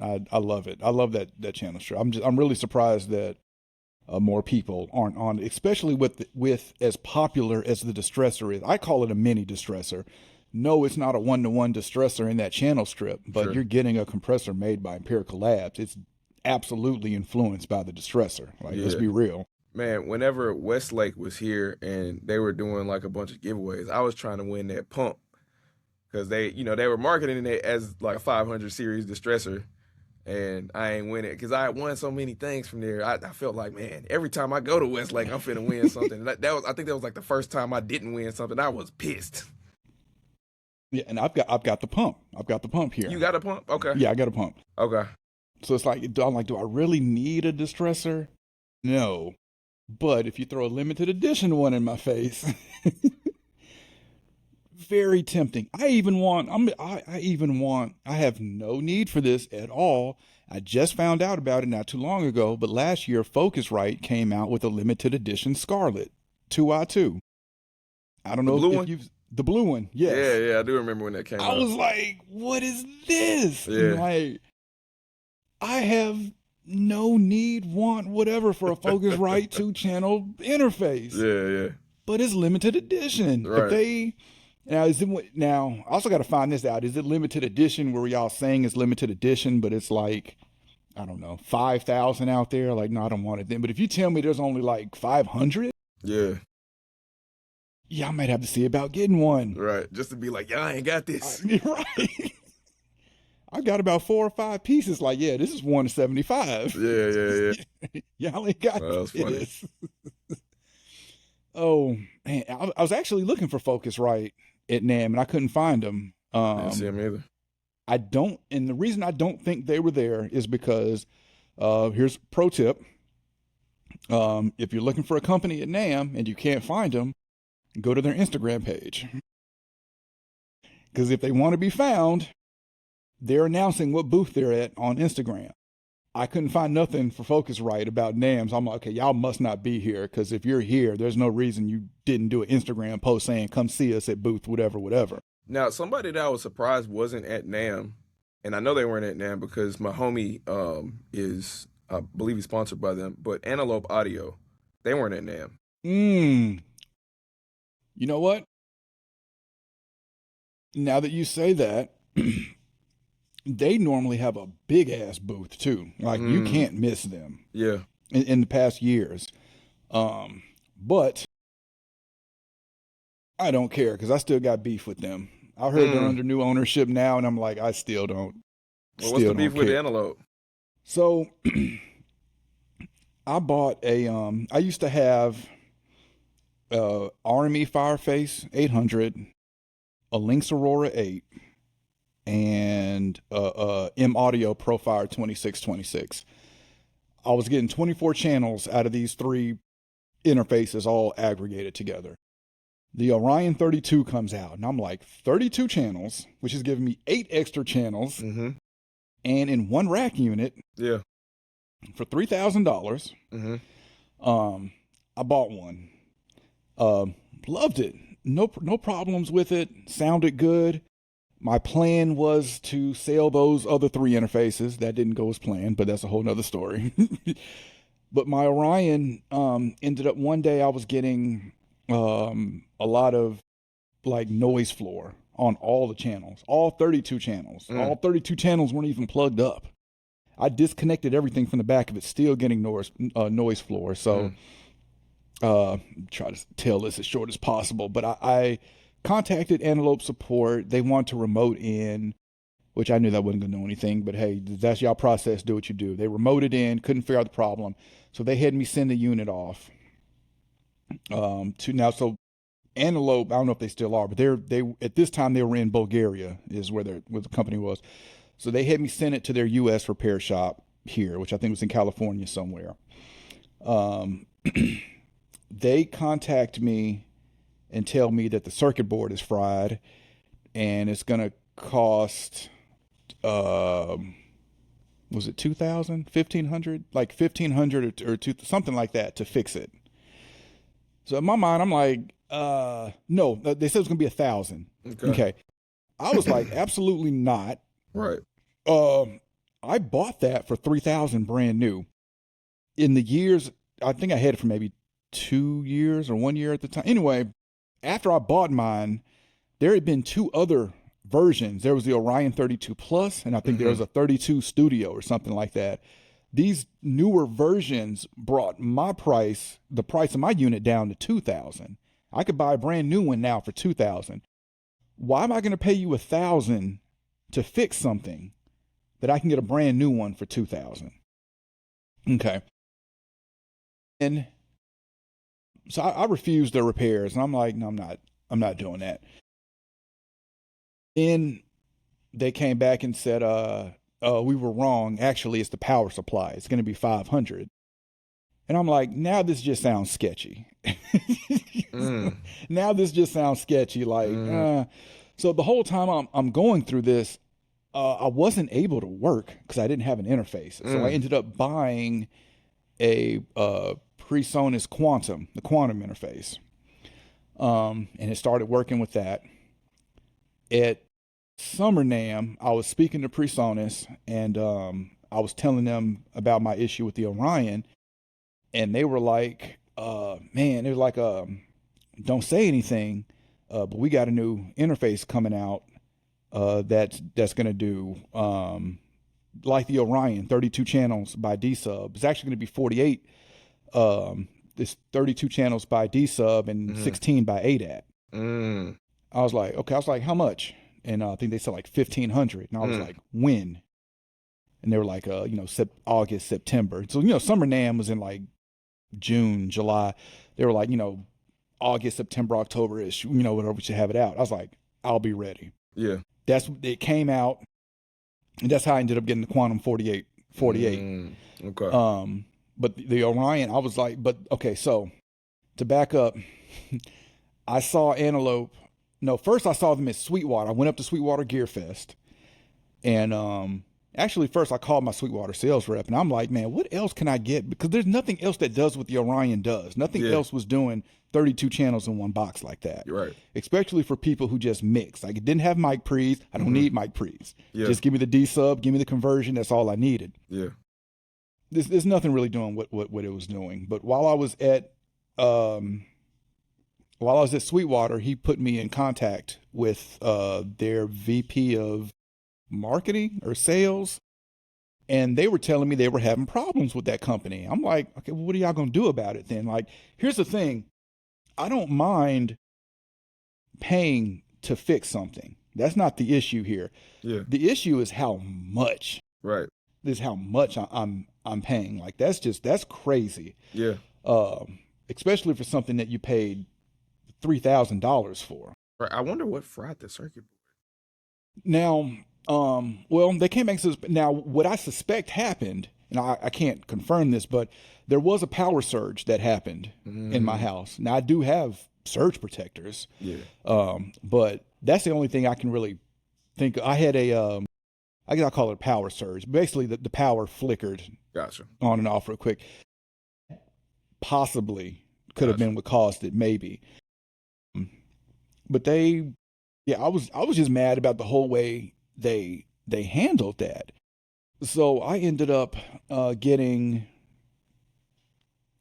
I love it. I love that channel strip. I'm really surprised that more people aren't on, especially with as popular as the distressor is. I call it a mini distressor. No, it's not a 1-to-1 distressor in that channel strip, but you're getting a compressor made by Empirical Labs. It's absolutely influenced by the distressor. Let's be real. Man, whenever Westlake was here and they were doing like a bunch of giveaways, I was trying to win that pump because they were marketing it as like a 500 series distressor, and I ain't win it because I won so many things from there. I felt like, man, every time I go to Westlake, I'm finna win something. And I think that was like the first time I didn't win something. I was pissed. Yeah, and I've got the pump. I've got the pump here. You got a pump? Okay. Yeah, I got a pump. Okay. So it's like, do I really need a distressor? No. But if you throw a limited edition one in my face, very tempting. I have no need for this at all. I just found out about it not too long ago, but last year Focusrite came out with a limited edition Scarlet 2i2. I don't The know blue if one? you've the blue one. Yeah, Yes. yeah, I do remember when that came I out. was like, what is this? And Yeah. like, I have no need, want, whatever for a Focusrite 2-channel interface. Yeah, yeah. But it's limited edition. If Right. they now, I also got to find this out. Is it limited edition where y'all saying it's limited edition, but it's like, I don't know, 5,000 out there? Like, no, I don't want it then. But if you tell me there's only like 500, Yeah. yeah, I might have to see about getting one. Right. Just to be like, yeah, I ain't got this. Right. I got about 4 or 5 pieces. Like, yeah, this is 175. Yeah, yeah, yeah. Y'all ain't got That's funny. this. Oh man, I was actually looking for Focusrite at NAMM and I couldn't find them. I didn't see him either. I don't, and the reason I don't think they were there is because here's a pro tip. If you're looking for a company at NAMM and you can't find them, go to their Instagram page. Because if they want to be found, they're announcing what booth they're at on Instagram. I couldn't find nothing for Focusrite about NAMM. So I'm like, okay, y'all must not be here. Because if you're here, there's no reason you didn't do an Instagram post saying, come see us at booth, whatever, whatever. Now, somebody that I was surprised wasn't at NAMM, and I know they weren't at NAMM because my homie is, I believe he's sponsored by them, but Antelope Audio, they weren't at NAMM. You know what? Now that you say that, they normally have a big ass booth too. Like you can't miss them. Yeah. In the past years. But I don't care because I still got beef with them. I heard they're under new ownership now, and I'm like, I still don't. Well, what's the beef with Antelope? So I bought a I used to have RME Fireface 800, a Lynx Aurora 8, and M Audio Profire 2626. I was getting 24 channels out of these 3 interfaces all aggregated together. The Orion 32 comes out, and I'm like, 32 channels, which is giving me 8 extra channels, and in one rack unit, yeah, for $3,000. I bought one. Loved it. No problems with it. Sounded good. My plan was to sell those other 3 interfaces. That didn't go as planned, but that's a whole nother story. But my Orion ended up one day I was getting a lot of like noise floor on all the channels, all 32 channels. All 32 channels weren't even plugged up. I disconnected everything from the back of it, still getting noise floor. So try to tell this as short as possible, but I contacted Antelope support. They want to remote in, which I knew that wasn't going to do anything, but hey, that's y'all process, do what you do. They remoted in, couldn't figure out the problem. So they had me send the unit off to now. So Antelope, I don't know if they still are, but they at this time they were in Bulgaria is where the company was. So they had me send it to their U.S. repair shop here, which I think was in California somewhere. They contact me and tell me that the circuit board is fried and it's going to cost, was it 2,000, 1,500? Like 1,500 or something like that to fix it. So in my mind, I'm like, no, they said it was going to be 1,000. Okay. I was like, absolutely not. Right. I bought that for 3,000 brand new. In the years, I think I had it for maybe 2 years or 1 year at the time. Anyway, after I bought mine, there had been 2 other versions. There was the Orion 32 Plus, and I think there was a 32 Studio or something like that. These newer versions brought my price, the price of my unit, down to 2,000. I could buy a brand new one now for 2,000. Why am I going to pay you 1,000 to fix something that I can get a brand new one for 2,000? Okay. And so I refused the repairs, and I'm like, no, I'm not doing that. Then they came back and said, we were wrong. Actually, it's the power supply. It's going to be 500. And I'm like, now this just sounds sketchy. Now this just sounds sketchy. Like, so the whole time I'm going through this, I wasn't able to work because I didn't have an interface. So I ended up buying a PreSonus Quantum, the Quantum interface. And it started working with that. At Summer NAMM, I was speaking to PreSonus, and I was telling them about my issue with the Orion, and they were like, man, they were like, don't say anything, but we got a new interface coming out that's going to do like the Orion, 32 channels by D-sub. It's actually going to be 48. This 32 channels by D-sub and 16 by ADAT. I was like, okay. I was like, how much? And I think they said like 1,500. And I was like, when? And they were like, August, September. So, Summer NAMM was in like June, July. They were like, August, September, October-ish, whatever, we should have it out. I was like, I'll be ready. Yeah. It came out, and that's how I ended up getting the Quantum 48. Okay. But the Orion, I was like, okay, so to back up, I saw Antelope. No, first I saw them at Sweetwater. I went up to Sweetwater Gear Fest, and actually first I called my Sweetwater sales rep, and I'm like, man, what else can I get? Because there's nothing else that does what the Orion does. Nothing else was doing 32 channels in one box like that. You're right. Especially for people who just mix. Like, it didn't have mic pre's. I don't need mic pre's. Yeah. Just give me the D-sub, give me the conversion. That's all I needed. Yeah. There's nothing really doing what it was doing. But while I was at Sweetwater, he put me in contact with their VP of marketing or sales, and they were telling me they were having problems with that company. I'm like, okay, well, what are y'all gonna do about it then? Like, here's the thing, I don't mind paying to fix something. That's not the issue here. Yeah. The issue is how much. Right. This is how much I'm paying. Like, that's crazy. Yeah. Especially for something that you paid $3,000 for. Right. I wonder what fried the circuit board. Now, well, they came back and says, now what I suspect happened, and I can't confirm this, but there was a power surge that happened in my house. Now, I do have surge protectors. Yeah. But that's the only thing I can really think. I had I guess I'll call it a power surge. Basically, the power flickered. Gotcha. On and off real quick. Possibly could have been what caused it, maybe. But I was just mad about the whole way they handled that. So I ended up getting,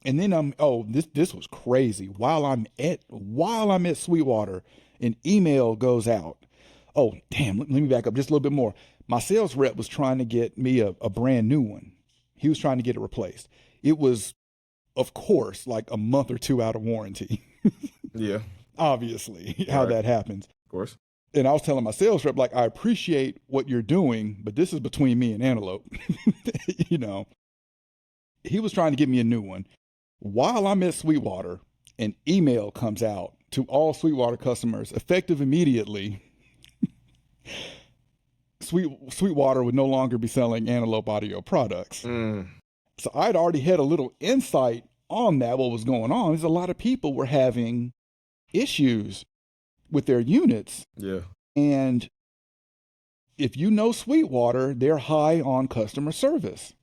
and then this was crazy. While I'm at Sweetwater, an email goes out. Oh, damn, let me back up just a little bit more. My sales rep was trying to get me a brand new one. He was trying to get it replaced. It was, of course, like a month or two out of warranty. Yeah. Obviously, how that happens. Of course. And I was telling my sales rep, like, I appreciate what you're doing, but this is between me and Antelope. He was trying to get me a new one. While I'm at Sweetwater, an email comes out to all Sweetwater customers, effective immediately. Sweetwater would no longer be selling Antelope audio products. So I'd already had a little insight on that, what was going on. There's a lot of people were having issues with their units. Yeah. And if you know Sweetwater, they're high on customer service.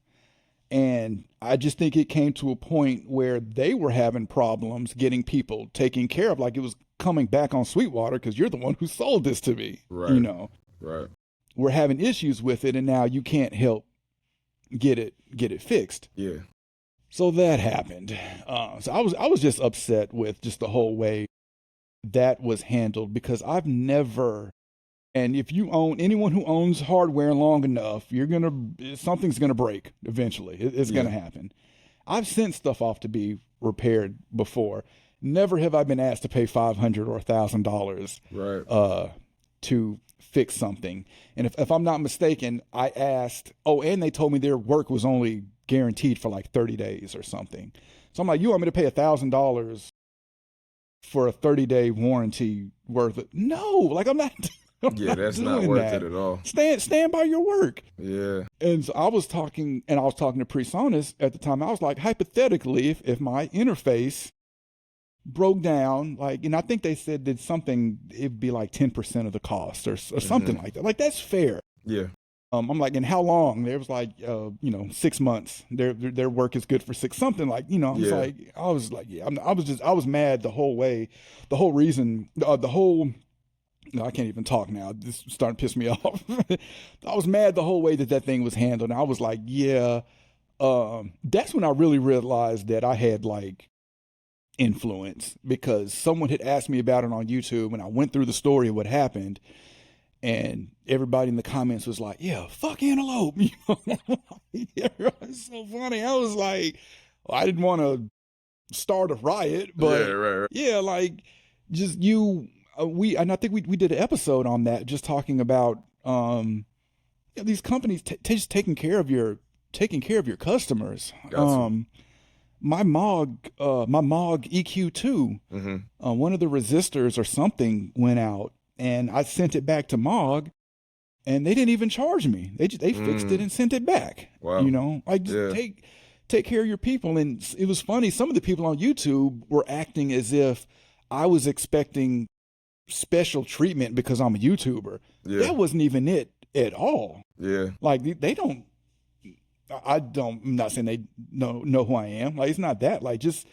And I just think it came to a point where they were having problems getting people taken care of, like it was coming back on Sweetwater because you're the one who sold this to me. Right. Right. We're having issues with it, and now you can't help get it fixed. Yeah. So that happened. So I was just upset with just the whole way that was handled, because I've never, and if you own, anyone who owns hardware long enough, something's gonna break eventually. It's gonna happen. I've sent stuff off to be repaired before. Never have I been asked to pay $500 or $1,000 to fix something. And if I'm not mistaken, I asked, and they told me their work was only guaranteed for like 30 days or something. So I'm like, you want me to pay $1,000 for a 30-day warranty worth of, no, like I'm not Yeah, that's not worth it at all. Stand by your work. Yeah. And so I was talking to PreSonus at the time. I was like, hypothetically, if my interface broke down, like, and I think they said that something, it'd be like 10% of the cost or something like that. Like, that's fair. Yeah. I'm like, and how long? There was like, 6 months. Their work is good for 6, something like, I was like, yeah, I was mad the whole way, the whole reason, no, I can't even talk now. This is starting to piss me off. I was mad the whole way that thing was handled. And I was like, yeah, that's when I really realized that I had like influence, because someone had asked me about it on YouTube and I went through the story of what happened. And everybody in the comments was like, yeah, fuck Antelope. It's so funny. I was like, well, I didn't want to start a riot, but right. yeah, like just and I think we did an episode on that, just talking about these companies just taking care of your customers. Gotcha. My Mog EQ2, one of the resistors or something went out, and I sent it back to Mog, and they didn't even charge me. They fixed it and sent it back. Wow. Like just take care of your people. And it was funny. Some of the people on YouTube were acting as if I was expecting special treatment because I'm a YouTuber. Yeah. That wasn't even it at all. Yeah. Like they don't. I'm not saying they know who I am. Like, it's not that. Like, just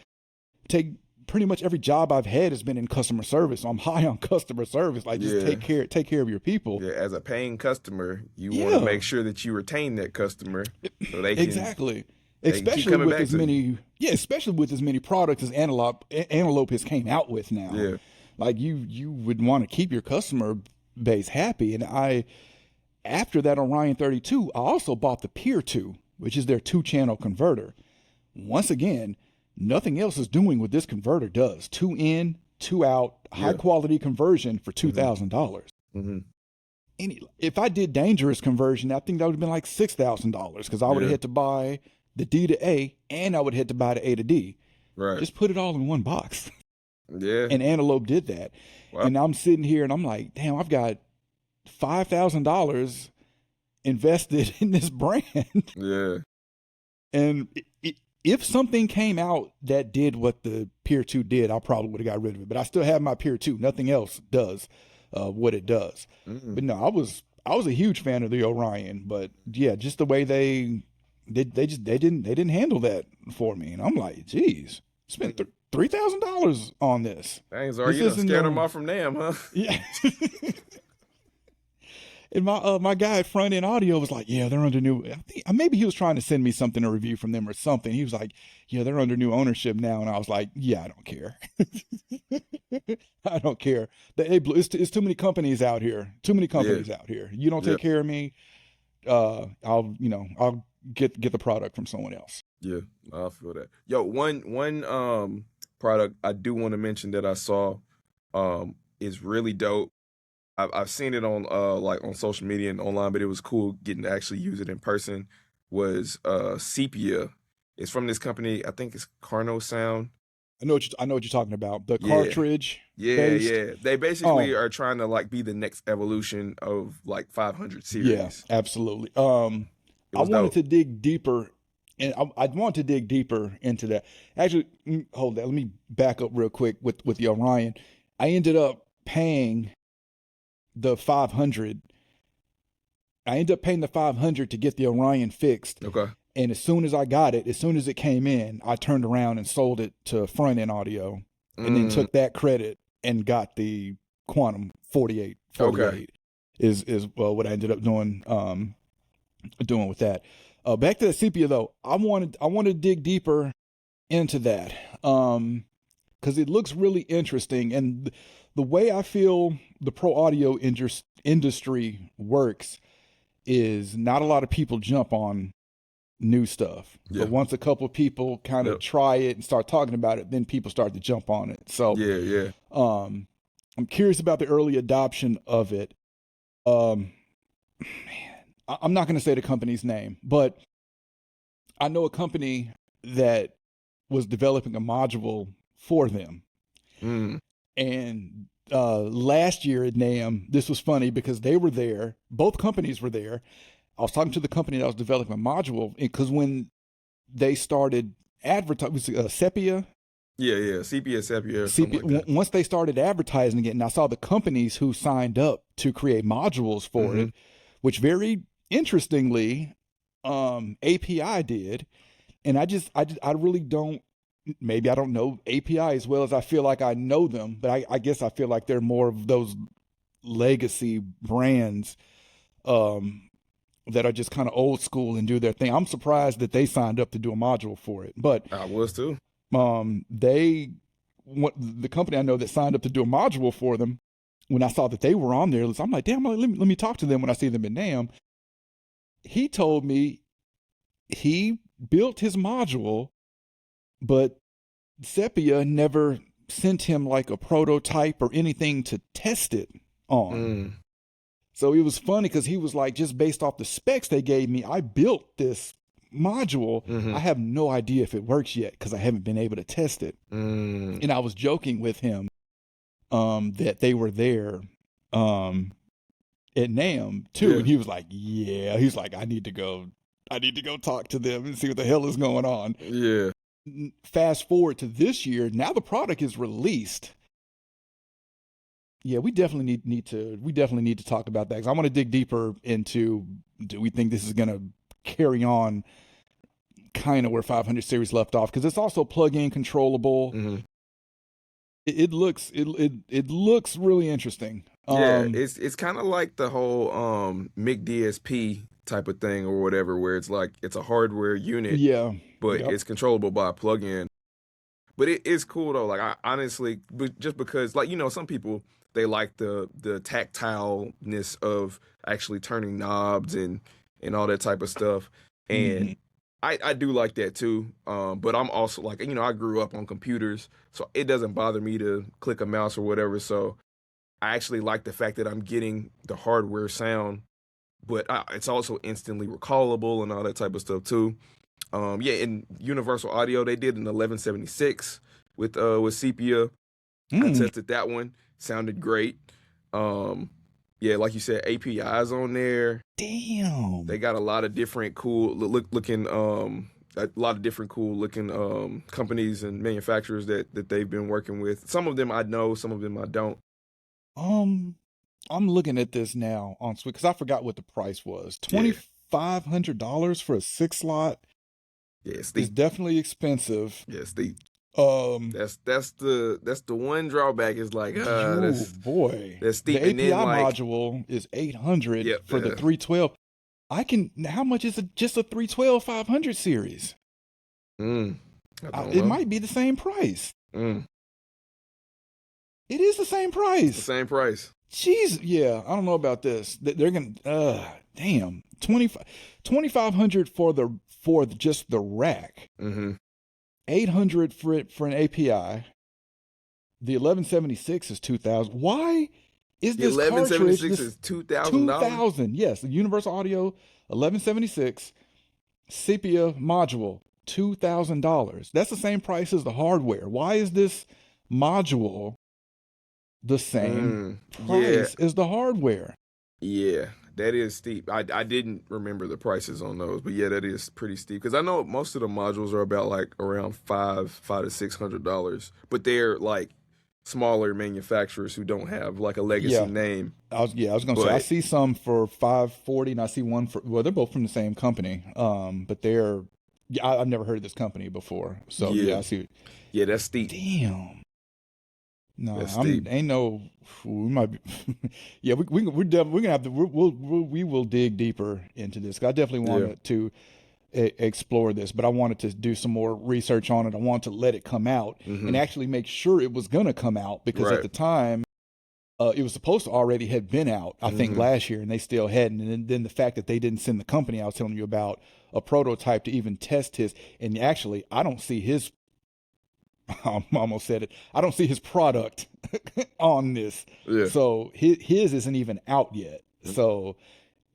take pretty much every job I've had has been in customer service. So I'm high on customer service. Like, just take care of your people. Yeah, as a paying customer, you want to make sure that you retain that customer so they can exactly. Especially with as many products as Antelope has came out with now. Yeah. Like you would want to keep your customer base happy. And after that Orion 32, I also bought the Pier 2, which is their 2-channel converter. Once again, nothing else is doing what this converter does. 2 in, 2 out, high quality conversion for $2,000. Mm-hmm. And if I did dangerous conversion, I think that would have been like $6,000, because I would have had to buy the D to A and I would have had to buy the A to D. Right. Just put it all in one box. Yeah. And Antelope did that. Wow. And I'm sitting here and I'm like, damn, I've got $5,000 invested in this brand. Yeah. And if something came out that did what the Pier 2 did, I probably would have got rid of it. But I still have my Pier 2. Nothing else does what it does. Mm-hmm. But no, I was a huge fan of the Orion. But yeah, just the way they didn't handle that for me. And I'm like, geez, spent $3,000 on this. Dang, Zar, you done scared them off from NAMM, huh? Yeah. And my guy at Front End Audio was like, yeah, they're under new, I think maybe he was trying to send me something, a review from them or something. He was like, yeah, they're under new ownership now. And I was like, yeah, I don't care. I don't care. It's too many companies out here. Too many companies out here. You don't take care of me, I'll get the product from someone else. Yeah, I feel that. Yo, one product I do want to mention that I saw is really dope. I've seen it on like on social media and online, but it was cool getting to actually use it in person. Was Sepia. It's from this company, I think it's Carno Sound. I know what you're talking about. The cartridge. Yeah. They basically are trying to like be the next evolution of like 500 series. Yeah, absolutely. I wanted to dig deeper, and I want to dig deeper into that. Actually, hold that. Let me back up real quick with the Orion. I ended up paying the 500. I ended up paying the 500 to get the Orion fixed. Okay. And as soon as I got it, as soon as it came in, I turned around and sold it to Front End Audio, and then took that credit and got the Quantum 48. Okay. Is what I ended up doing with that. Back to the Sepia though, I wanted to dig deeper into that because it looks really interesting, and the way I feel the pro audio industry works is not a lot of people jump on new stuff. Yeah. But once a couple of people kind of try it and start talking about it, then people start to jump on it. So I'm curious about the early adoption of it. Man, I'm not going to say the company's name, but I know a company that was developing a module for them. And last year at NAMM, this was funny because they were there. Both companies were there. I was talking to the company that was developing a module because when they started advertising, Sepia. Yeah, Sepia, Sepia, or something like that. Once they started advertising it, and I saw the companies who signed up to create modules for it, which very interestingly, API did, and I really don't. Maybe I don't know API as well as I feel like I know them, but I guess I feel like they're more of those legacy brands that are just kind of old school and do their thing. I'm surprised that they signed up to do a module for it, but I was too. The company I know that signed up to do a module for them, when I saw that they were on there, I'm like, damn, let me talk to them when I see them in NAMM. He told me he built his module, but Sepia never sent him like a prototype or anything to test it on. So it was funny because he was like, just based off the specs they gave me, I built this module. I have no idea if it works yet because I haven't been able to test it. And I was joking with him that they were there at NAMM too, and he was like, yeah, he's like, I need to go talk to them and see what the hell is going on. Yeah. Fast forward to this year, now the product is released. Yeah, we definitely need to talk about that because I want to dig deeper into, do we think this is going to carry on kind of where 500 series left off, because it's also plug-in controllable. It looks really interesting. Yeah, it's kind of like the whole MIG DSP type of thing or whatever, where it's like it's a hardware unit, but it's controllable by a plug-in. But it is cool though. Like, I honestly, just because, like, some people, they like the tactileness of actually turning knobs and all that type of stuff. And I do like that too. But I'm also like, I grew up on computers, so it doesn't bother me to click a mouse or whatever. So I actually like the fact that I'm getting the hardware sound, but it's also instantly recallable and all that type of stuff too. In Universal Audio, they did an 1176 with Sepia. I tested that one. Sounded great. Like you said, APIs on there. Damn. They got a lot of different cool looking companies and manufacturers that they've been working with. Some of them I know, some of them I don't. I'm looking at this now on Switch because I forgot what the price was. $2,500 for a 6-slot. Yeah, it's definitely expensive. Yeah, steep. That's the one drawback is like, that's steep. The API module is $800 for the 312. How much is just a 312 500 series? It might be the same price. It is the same price. It's the same price. Jeez, yeah, I don't know about this. They're gonna, damn, $2,500 for just the rack. $800 for an API. The 1176 is $2,000. Why is this the 1176 cartridge is $2,000? $2,000. Yes, the Universal Audio 1176 Sepia module, $2,000. That's the same price as the hardware. Why is this module the same price as the hardware? Yeah, that is steep. I didn't remember the prices on those, but yeah, that is pretty steep. Because I know most of the modules are about like around $500 to $600, but they're like smaller manufacturers who don't have like a legacy name. I was gonna say I see some for $540 and I see one for, well, they're both from the same company. But I've never heard of this company before. So I see. Yeah, that's steep. Damn. No, we might be. Yeah, we're gonna have to. We will dig deeper into this. I definitely wanted to explore this, but I wanted to do some more research on it. I wanted to let it come out and actually make sure it was gonna come out, because at the time, it was supposed to already have been out. I think last year, and they still hadn't. And then the fact that they didn't send the company I was telling you about a prototype to even test his, and actually, I don't see his. I almost said it. I don't see his product on this. So his isn't even out yet. So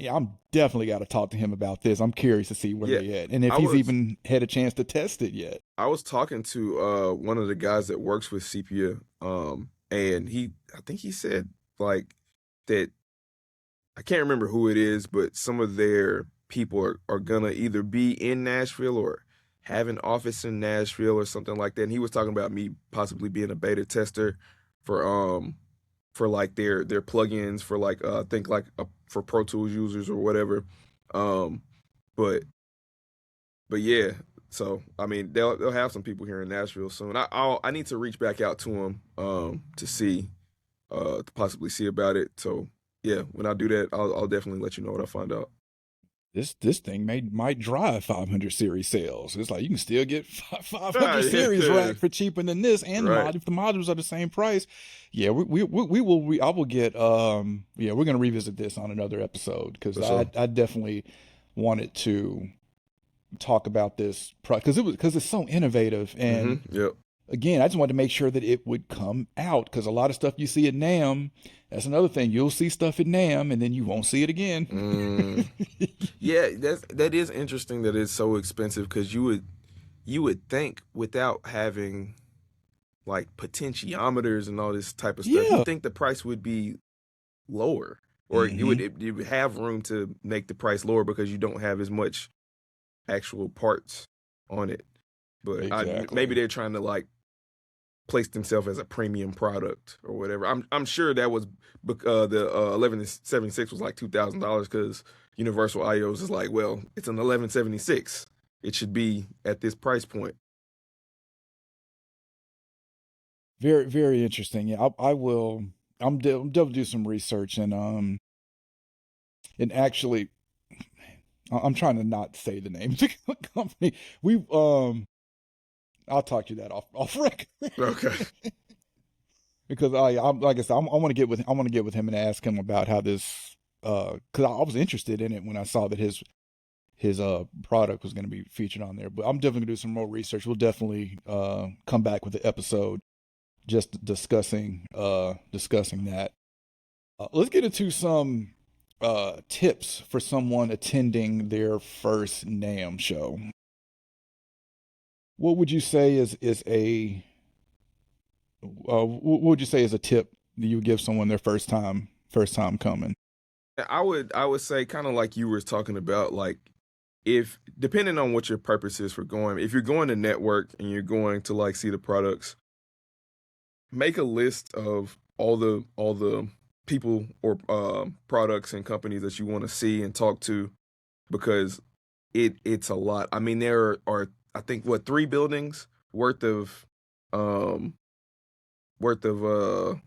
I'm definitely got to talk to him about this. I'm curious to see where they're at and if he's even had a chance to test it yet. I was talking to one of the guys that works with Sepia, and and I think he said like that. I can't remember who it is, but some of their people are gonna either be in Nashville or have an office in Nashville or something like that. And he was talking about me possibly being a beta tester for like their plugins for like I think like for Pro Tools users or whatever. Um, but yeah, so I mean they'll have some people here in Nashville soon. I need to reach back out to them to see to possibly see about it. So yeah, when I do that, I'll definitely let you know what I find out. This thing might drive 500 series sales. It's like you can still get 500 Ah, series yeah. rack for cheaper than this, and Right. if the modules are the same price, yeah, we will. I will get. Yeah, we're gonna revisit this on another episode because For sure. I definitely wanted to talk about this because it's so innovative. And Yep. again, I just wanted to make sure that it would come out because a lot of stuff you see at NAMM, that's another thing. You'll see stuff at NAMM and then you won't see it again. Yeah, that is interesting that it's so expensive because you would think without having like potentiometers and all this type of stuff, Yeah. you'd think the price would be lower, or Mm-hmm. you would have room to make the price lower because you don't have as much actual parts on it. But maybe Exactly. they're trying to like place themselves as a premium product or whatever. I'm sure that was the 1176 was like $2,000 because Universal Audios is like, well, it's an 1176. It should be at this price point. Very, very interesting. Yeah, I will. I'm definitely do some research and actually, I'm trying to not say the name of the company. We I'll talk to you that off record. Okay. Because I'm like I said, I want to get with him and ask him about how this because I was interested in it when I saw that his product was going to be featured on there. But I'm definitely gonna do some more research. We'll definitely come back with the episode just discussing that. Let's get into some tips for someone attending their first NAMM show. What would you say is a what would you say is a tip that you would give someone their first time coming? I would say kind of like you were talking about, like if depending on what your purpose is for going, if you're going to network and you're going to like see the products, make a list of all the people or products and companies that you want to see and talk to because it's a lot. I mean, there are I think what 3 buildings worth of um worth of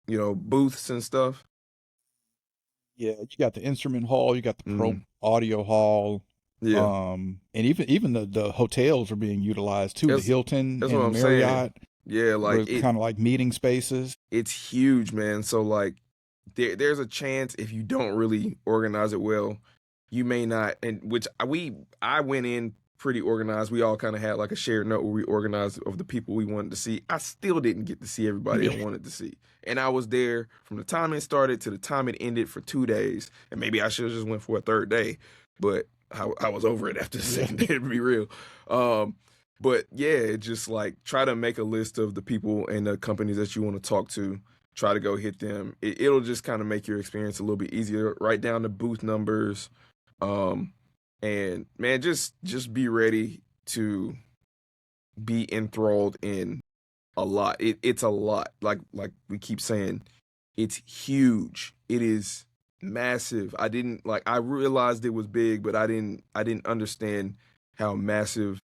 booths and stuff. Yeah, you got the instrument hall, you got the pro Mm, audio hall, yeah, and even the hotels are being utilized too. The that's Hilton that's what and the I'm saying. Marriott Yeah, were like kind of like meeting spaces. it's huge, man. So like there's a chance if you don't really organize it well, you may not. And which I went in pretty organized. We all kind of had like a shared note where we organized of the people we wanted to see. I still didn't get to see everybody I wanted to see, and I was there from the time it started to the time it ended for 2 days. And maybe I should have just went for a third day, but I was over it after the Yeah. second day. To be real. But yeah, just like try to make a list of the people and the companies that you want to talk to. Try to go hit them. It'll just kind of make your experience a little bit easier. Write down the booth numbers, um, and man, just be ready to be enthralled in a lot. It's a lot. Like we keep saying, it's huge. It is massive. I realized it was big, but I didn't understand how massive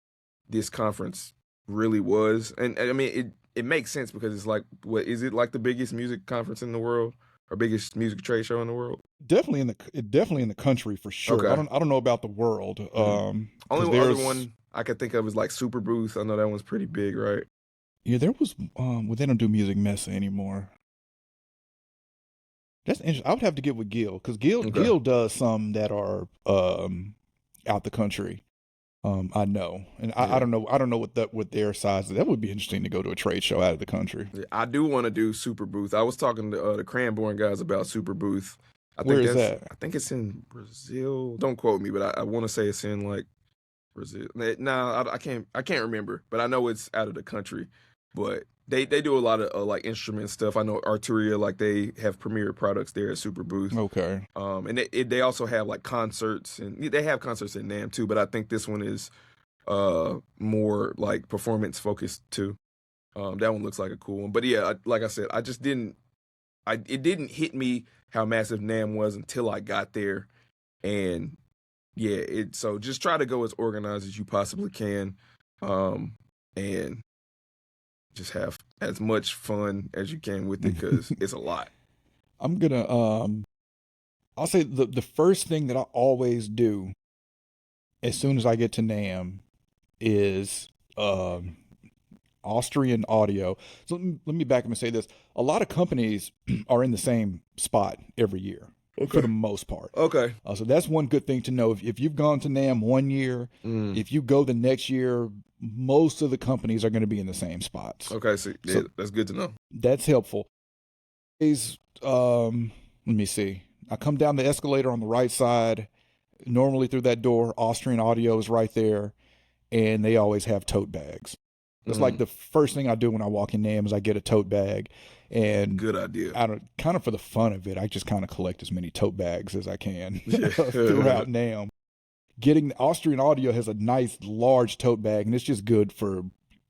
this conference really was. And I mean it makes sense because it's like what is it like the biggest music conference in the world or biggest music trade show in the world? Definitely in the country for sure. Okay. I don't know about the world. Mm. Because Only other there's one I could think of is like Super Booth. I know that one's pretty big, right? yeah, there was well they don't do Music Messa anymore. That's interesting. I would have to get with Gil because Okay. Gil does some that are out the country. I know, and I Yeah. don't know what their size is. That would be interesting to go to a trade show out of the country. Yeah, I do want to do Super Booth. I was talking to the Cranborn guys about Super Booth. Where is that? I think it's in Brazil. Don't quote me, but I want to say it's in like Brazil. No, I can't remember, but I know it's out of the country. But They do a lot of like instrument stuff. I know Arturia, like they have premier products there at Super Booth. Okay. And they also have like concerts, and they have concerts at NAMM too. But I think this one is more like performance focused too. That one looks like a cool one. But yeah, like I said, it didn't hit me how massive NAMM was until I got there, and yeah, so just try to go as organized as you possibly can, and just have as much fun as you can with it because it's a lot. I'm gonna I'll say the first thing that I always do as soon as I get to NAMM is Austrian audio. So let me back up and say this. A lot of companies are in the same spot every year. Okay. For the most part. Okay. So that's one good thing to know. If you've gone to NAMM one year, if you go the next year, most of the companies are going to be in the same spots. Okay, so that's good to know. That's helpful. Let me see. I come down the escalator on the right side. Normally through that door, Austrian audio is right there, and they always have tote bags. That's like the first thing I do when I walk in NAMM is I get a tote bag. And good idea. Kind of for the fun of it, I just kind of collect as many tote bags as I can throughout NAMM. Getting the Austrian audio has a nice large tote bag, and it's just good for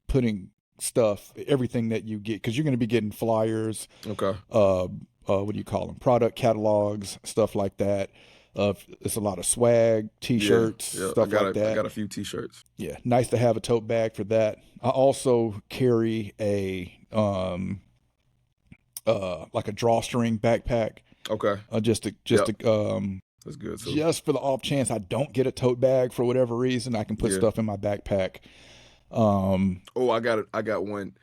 putting stuff, everything that you get, because you're going to be getting flyers. Okay. What do you call them? Product catalogs, stuff like that. It's a lot of swag, T-shirts, stuff like that. I got a few T-shirts. Yeah, nice to have a tote bag for that. I also carry a like a drawstring backpack. Okay. Just to that's good. So. Just for the off chance I don't get a tote bag for whatever reason, I can put stuff in my backpack. I got one.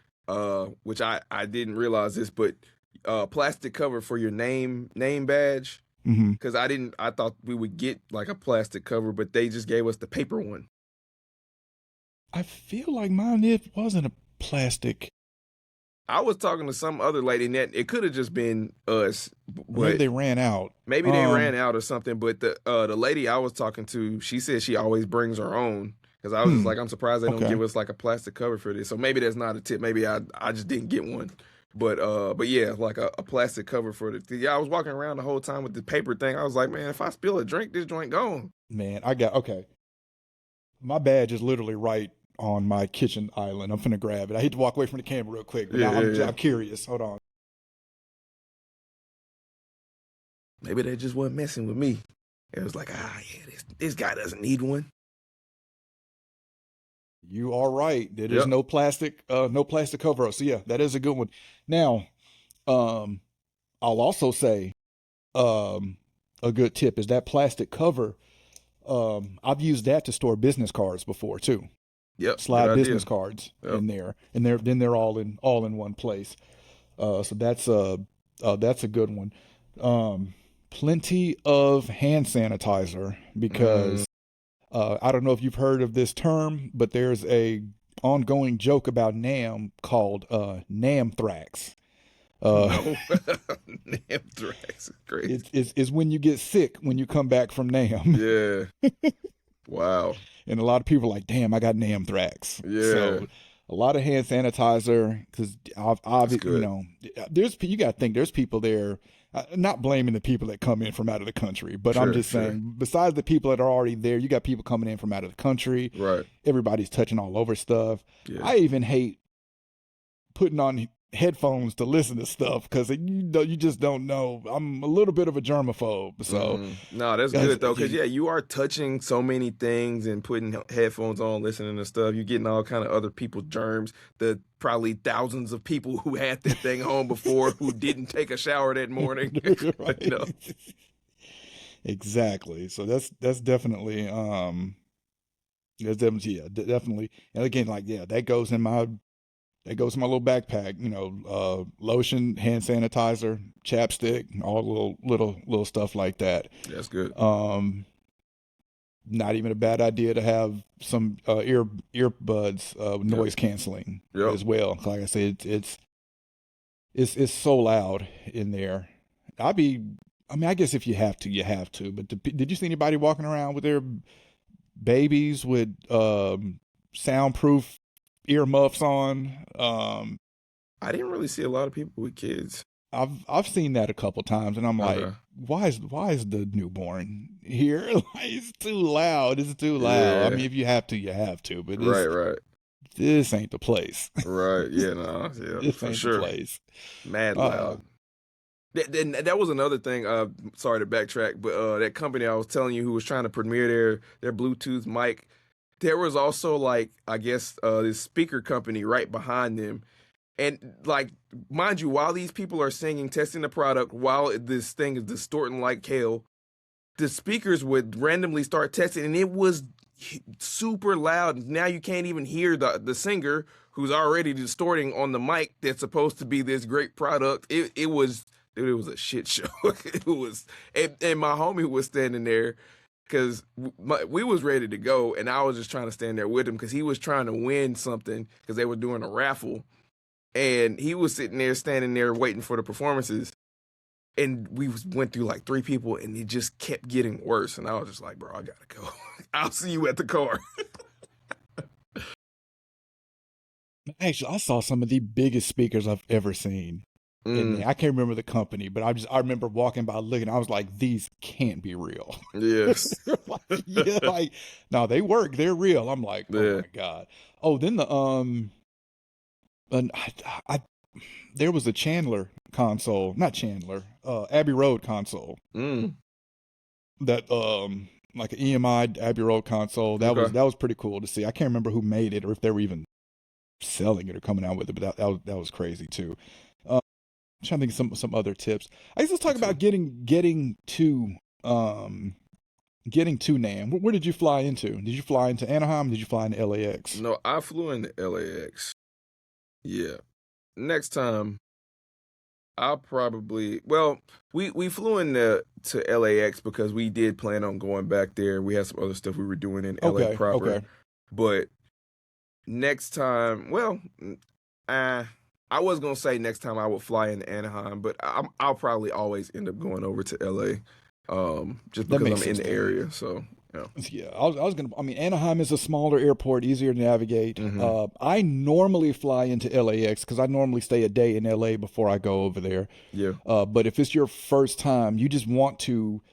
Which I didn't realize this, but plastic cover for your name badge. Because I thought we would get like a plastic cover, but they just gave us the paper one. I feel like mine, it wasn't a plastic. I was talking to some other lady, and it could have just been us. Maybe they ran out. Maybe they ran out or something. But the lady I was talking to, she said she always brings her own. Because I was just like, I'm surprised they don't give us like a plastic cover for this. So maybe that's not a tip. Maybe I just didn't get one. But yeah, like a plastic cover for the. Yeah, I was walking around the whole time with the paper thing. I was like, man, if I spill a drink, this joint gone. Man, my badge is literally right on my kitchen island. I'm finna grab it. I hate to walk away from the camera real quick, but I'm curious. Hold on. Maybe they just weren't messing with me. It was like, this guy doesn't need one. You are right. There is no plastic cover up. So yeah, that is a good one. Now, I'll also say, a good tip is that plastic cover. I've used that to store business cards before too. Yep. Slide business cards in there, and they're all in one place. So that's a good one. Plenty of hand sanitizer because I don't know if you've heard of this term, but there's a ongoing joke about NAMM called NAMthrax. NAMthrax is great. It's when you get sick when you come back from NAMM. Yeah. Wow. And a lot of people are like, damn, I got NAMthrax. Yeah. So a lot of hand sanitizer because obviously, you got to think there's people there. Not blaming the people that come in from out of the country, but I'm just saying, besides the people that are already there, you got people coming in from out of the country. Right. Everybody's touching all over stuff. Yeah. I even hate putting on headphones to listen to stuff because you just don't know. I'm a little bit of a germaphobe, so no, that's good though, because you are touching so many things and putting headphones on, listening to stuff. You're getting all kind of other people's germs. The probably thousands of people who had that thing home before who didn't take a shower that morning. Right. Exactly. So that's definitely definitely. And again, that goes in my little backpack, lotion, hand sanitizer, chapstick, all little stuff like that. That's good. Not even a bad idea to have some earbuds, noise canceling as well. Like I said, it's so loud in there. I guess if you have to, you have to. But did you see anybody walking around with their babies with soundproof earmuffs on? I didn't really see a lot of people with kids. I've seen that a couple times, and I'm like, Okay. why is the newborn here? Like, it's too loud. It's too loud. I Yeah. mean, if you have to, you have to. But Right, right. this ain't the place. Right. Yeah, no, yeah, This for ain't the sure. place. Mad Uh, loud. That was another thing. Sorry to backtrack, but that company I was telling you who was trying to premiere their Bluetooth mic, there was also like I guess this speaker company right behind them, and like mind you, while these people are singing, testing the product, while this thing is distorting like hell, the speakers would randomly start testing, and it was super loud. Now you can't even hear the singer who's already distorting on the mic that's supposed to be this great product. It was dude, it was a shit show. It was, and my homie was standing there because we was ready to go, and I was just trying to stand there with him because he was trying to win something because they were doing a raffle, and he was sitting there standing there waiting for the performances. And we went through like 3 people, and it just kept getting worse. And I was just like, bro, I gotta go. I'll see you at the car. Actually, I saw some of the biggest speakers I've ever seen. And I can't remember the company, but I remember walking by looking. I was like, these can't be real. Yes. Like, yeah, like no, they work. They're real. I'm like, oh Yeah. my god. Oh, then and there was a Chandler console, not Chandler, Abbey Road console. That like an EMI Abbey Road console. That was pretty cool to see. I can't remember who made it or if they were even selling it or coming out with it, but that was crazy too. I'm trying to think of some other tips. I guess let's talk about getting to NAMM. Where did you fly into? Did you fly into Anaheim? Did you fly into LAX? No, I flew into LAX. Yeah. Next time, I'll probably we flew into to LAX because we did plan on going back there. We had some other stuff we were doing in LA proper. Okay. But next time, I was gonna say next time I would fly into Anaheim, but I'll probably always end up going over to LA, just because I'm in the area. So yeah, I was gonna. I mean, Anaheim is a smaller airport, easier to navigate. I normally fly into LAX because I normally stay a day in LA before I go over there. Yeah. But if it's your first time, you just want to.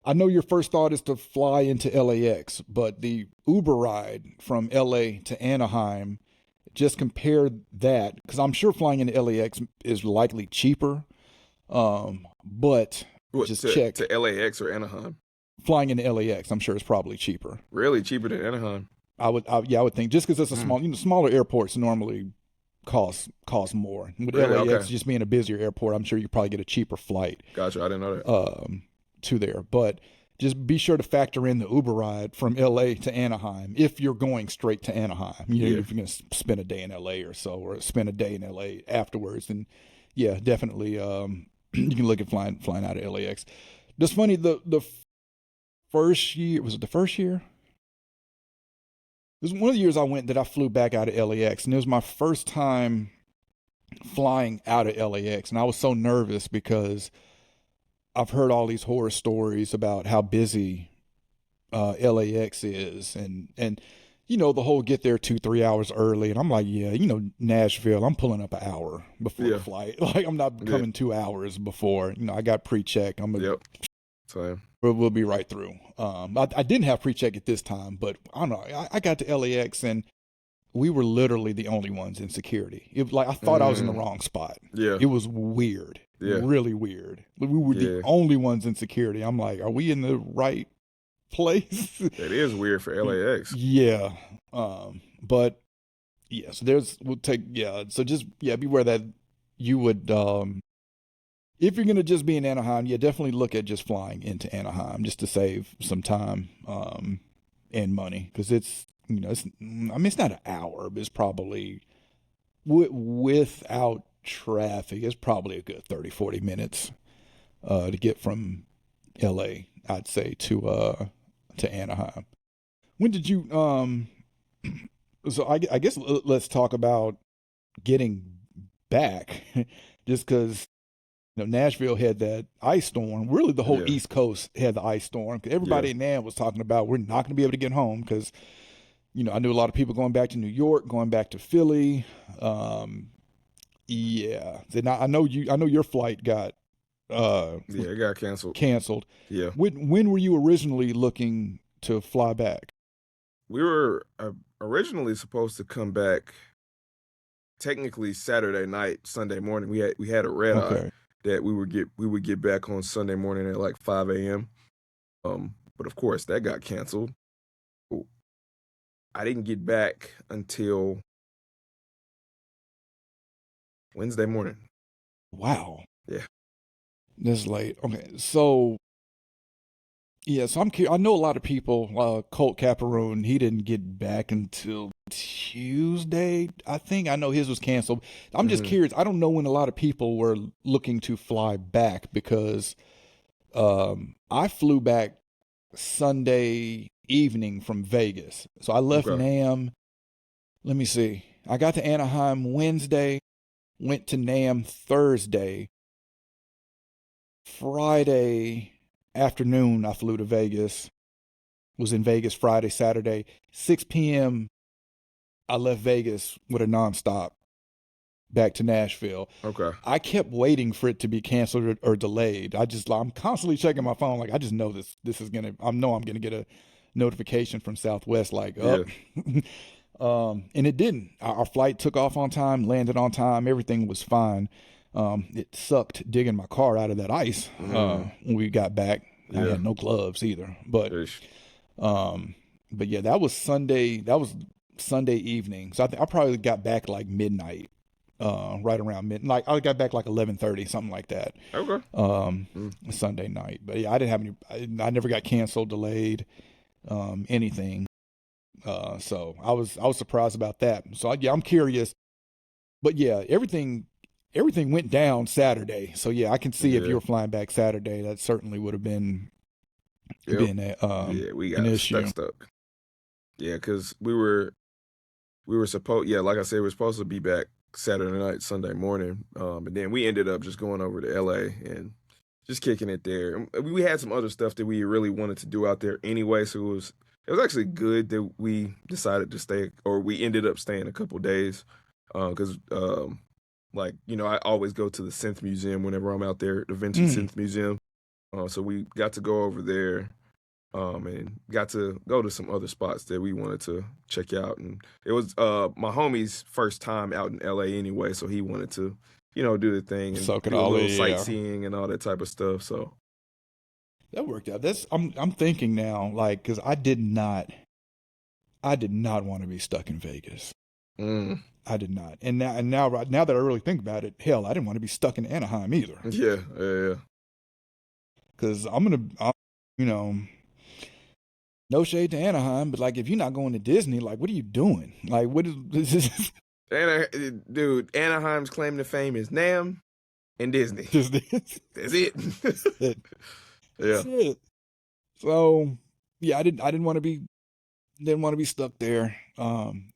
I know your first thought is to fly into LAX, but the Uber ride from LA to Anaheim, just compare that because I'm sure flying into LAX is likely cheaper. But just check to LAX or Anaheim. Flying into LAX, I'm sure it's probably cheaper. Really cheaper than Anaheim? I would think just because it's a small, smaller airports normally cost more. With LAX just being a busier airport, I'm sure you probably get a cheaper flight. Gotcha, I didn't know that. To there, but just be sure to factor in the Uber ride from LA to Anaheim if you're going straight to Anaheim. You know, if you're going to spend a day in LA or so, or spend a day in LA afterwards, then yeah, definitely you can look at flying out of LAX. That's funny. The first year, was it the first year? It was one of the years I went that I flew back out of LAX, and it was my first time flying out of LAX, and I was so nervous because I've heard all these horror stories about how busy LAX is, and you know, the whole get there 2-3 hours early, and I'm like, yeah, you know, Nashville, I'm pulling up an hour before the flight. Like, I'm not coming 2 hours before. You know, I got pre-check. Same. We'll be right through. I didn't have pre-check at this time, but I don't know. I got to LAX, and we were literally the only ones in security. It like I thought I was in the wrong spot. Yeah, it was weird. Yeah, really weird. We were the only ones in security. I'm like, are we in the right place? It is weird for LAX. Yeah. But yeah, so so just beware that you would if you're gonna just be in Anaheim, definitely look at just flying into Anaheim just to save some time and money, because it's, you know, it's not an hour, but it's probably without traffic, it's probably a good 30-40 minutes to get from LA, I'd say, to Anaheim. When did you so I guess let's talk about getting back just because, you know, Nashville had that ice storm. Really, the whole East Coast had the ice storm. Everybody in NAMM was talking about we're not going to be able to get home because, you know, I knew a lot of people going back to New York, going back to Philly. Yeah. Then I know your flight got Yeah, it got canceled. canceled. Yeah. When were you originally looking to fly back? We were originally supposed to come back technically Saturday night, Sunday morning. We had a red eye Okay. that we would get back on Sunday morning at like 5 a.m. But of course that got canceled. I didn't get back until Wednesday morning. Wow. Yeah. This late. Okay. So yeah, so I know a lot of people, Colt Caparoon, he didn't get back until Tuesday. I think I know his was canceled. I'm just curious. I don't know when a lot of people were looking to fly back because I flew back Sunday evening from Vegas. So I left Okay. NAMM. Let me see. I got to Anaheim Wednesday, went to NAMM Thursday. Friday afternoon, I flew to Vegas. Was in Vegas Friday, Saturday. 6 p.m., I left Vegas with a nonstop back to Nashville. Okay. I kept waiting for it to be canceled or delayed. I'm constantly checking my phone. Like, I just know I know I'm gonna get a notification from Southwest like, Yeah. and it didn't. Our flight took off on time, landed on time, everything was fine. It sucked digging my car out of that ice when we got back. I Yeah. had no gloves either, but Ish. but yeah, that was Sunday. That was Sunday evening. So I probably got back like midnight, right around midnight. Like I got back like 11:30, something like that. Okay. Sunday night. But yeah, I didn't have any. I never got canceled, delayed, anything. So I was surprised about that. So yeah, I'm curious. But yeah, everything went down Saturday. So yeah, I can see if you Yeah. were flying back Saturday, that certainly would have been Yep. a, we an got issue. stuck. Yeah, because we were supposed, yeah, like I said, we were supposed to be back Saturday night, Sunday morning. And then we ended up just going over to LA and just kicking it there. And we had some other stuff that we really wanted to do out there anyway, so it was actually good that we decided to stay, or we ended up staying a couple days, because like, you know, I always go to the Synth Museum whenever I'm out there, the Vintage Synth Museum. So we got to go over there, and got to go to some other spots that we wanted to check out. And it was my homie's first time out in LA anyway, so he wanted to, you know, do the thing and Soak it do a all little in, yeah. sightseeing and all that type of stuff. So That worked out. I'm thinking now, like, because I did not want to be stuck in Vegas. I did not. And now that I really think about it, hell, I didn't want to be stuck in Anaheim either. yeah. Because you know, no shade to Anaheim, but like, if you're not going to Disney, like, what are you doing? Like, what is this? Dude, Anaheim's claim to fame is NAMM and Disney. Disney. That's it. That's it. Yeah. That's it. So yeah, I didn't want to be stuck there.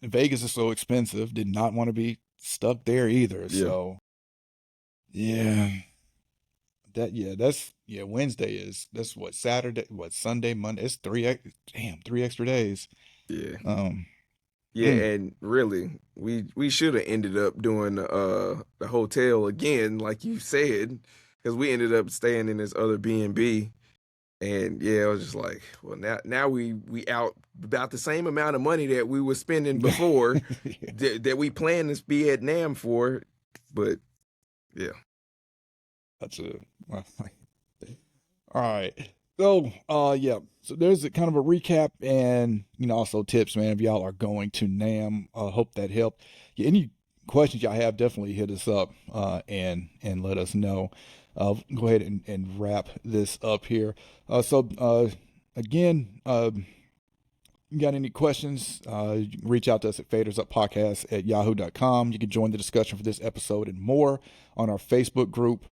Vegas is so expensive. Did not want to be stuck there either. Yeah. So yeah. Wednesday that's what, Saturday, what, Sunday, Monday. It's 3 extra days. Yeah. Yeah, and really, we should have ended up doing the hotel again, like you said, because we ended up staying in this other B&B, and yeah, I was just like, well, now we out about the same amount of money that we were spending before, that we planned to be at NAMM for, but yeah. That's it. All right. So, yeah. So there's a kind of a recap and, also tips, man, if y'all are going to NAMM. Hope that helped. Yeah, any questions y'all have, definitely hit us up, and let us know. Go ahead and wrap this up here. Again, you got any questions, you can reach out to us at fadersuppodcast@yahoo.com. You can join the discussion for this episode and more on our Facebook group,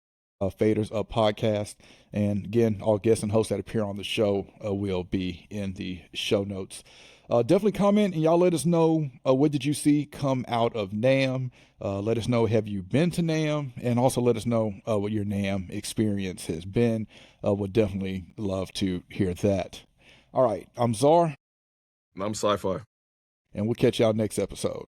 Faders Up Podcast. And again, all guests and hosts that appear on the show will be in the show notes. Definitely comment and y'all let us know, what did you see come out of NAMM. Let us know, have you been to NAMM? And also let us know what your NAMM experience has been. Would definitely love to hear that. All right, I'm Czar. I'm Sci-Fi. And we'll catch y'all next episode.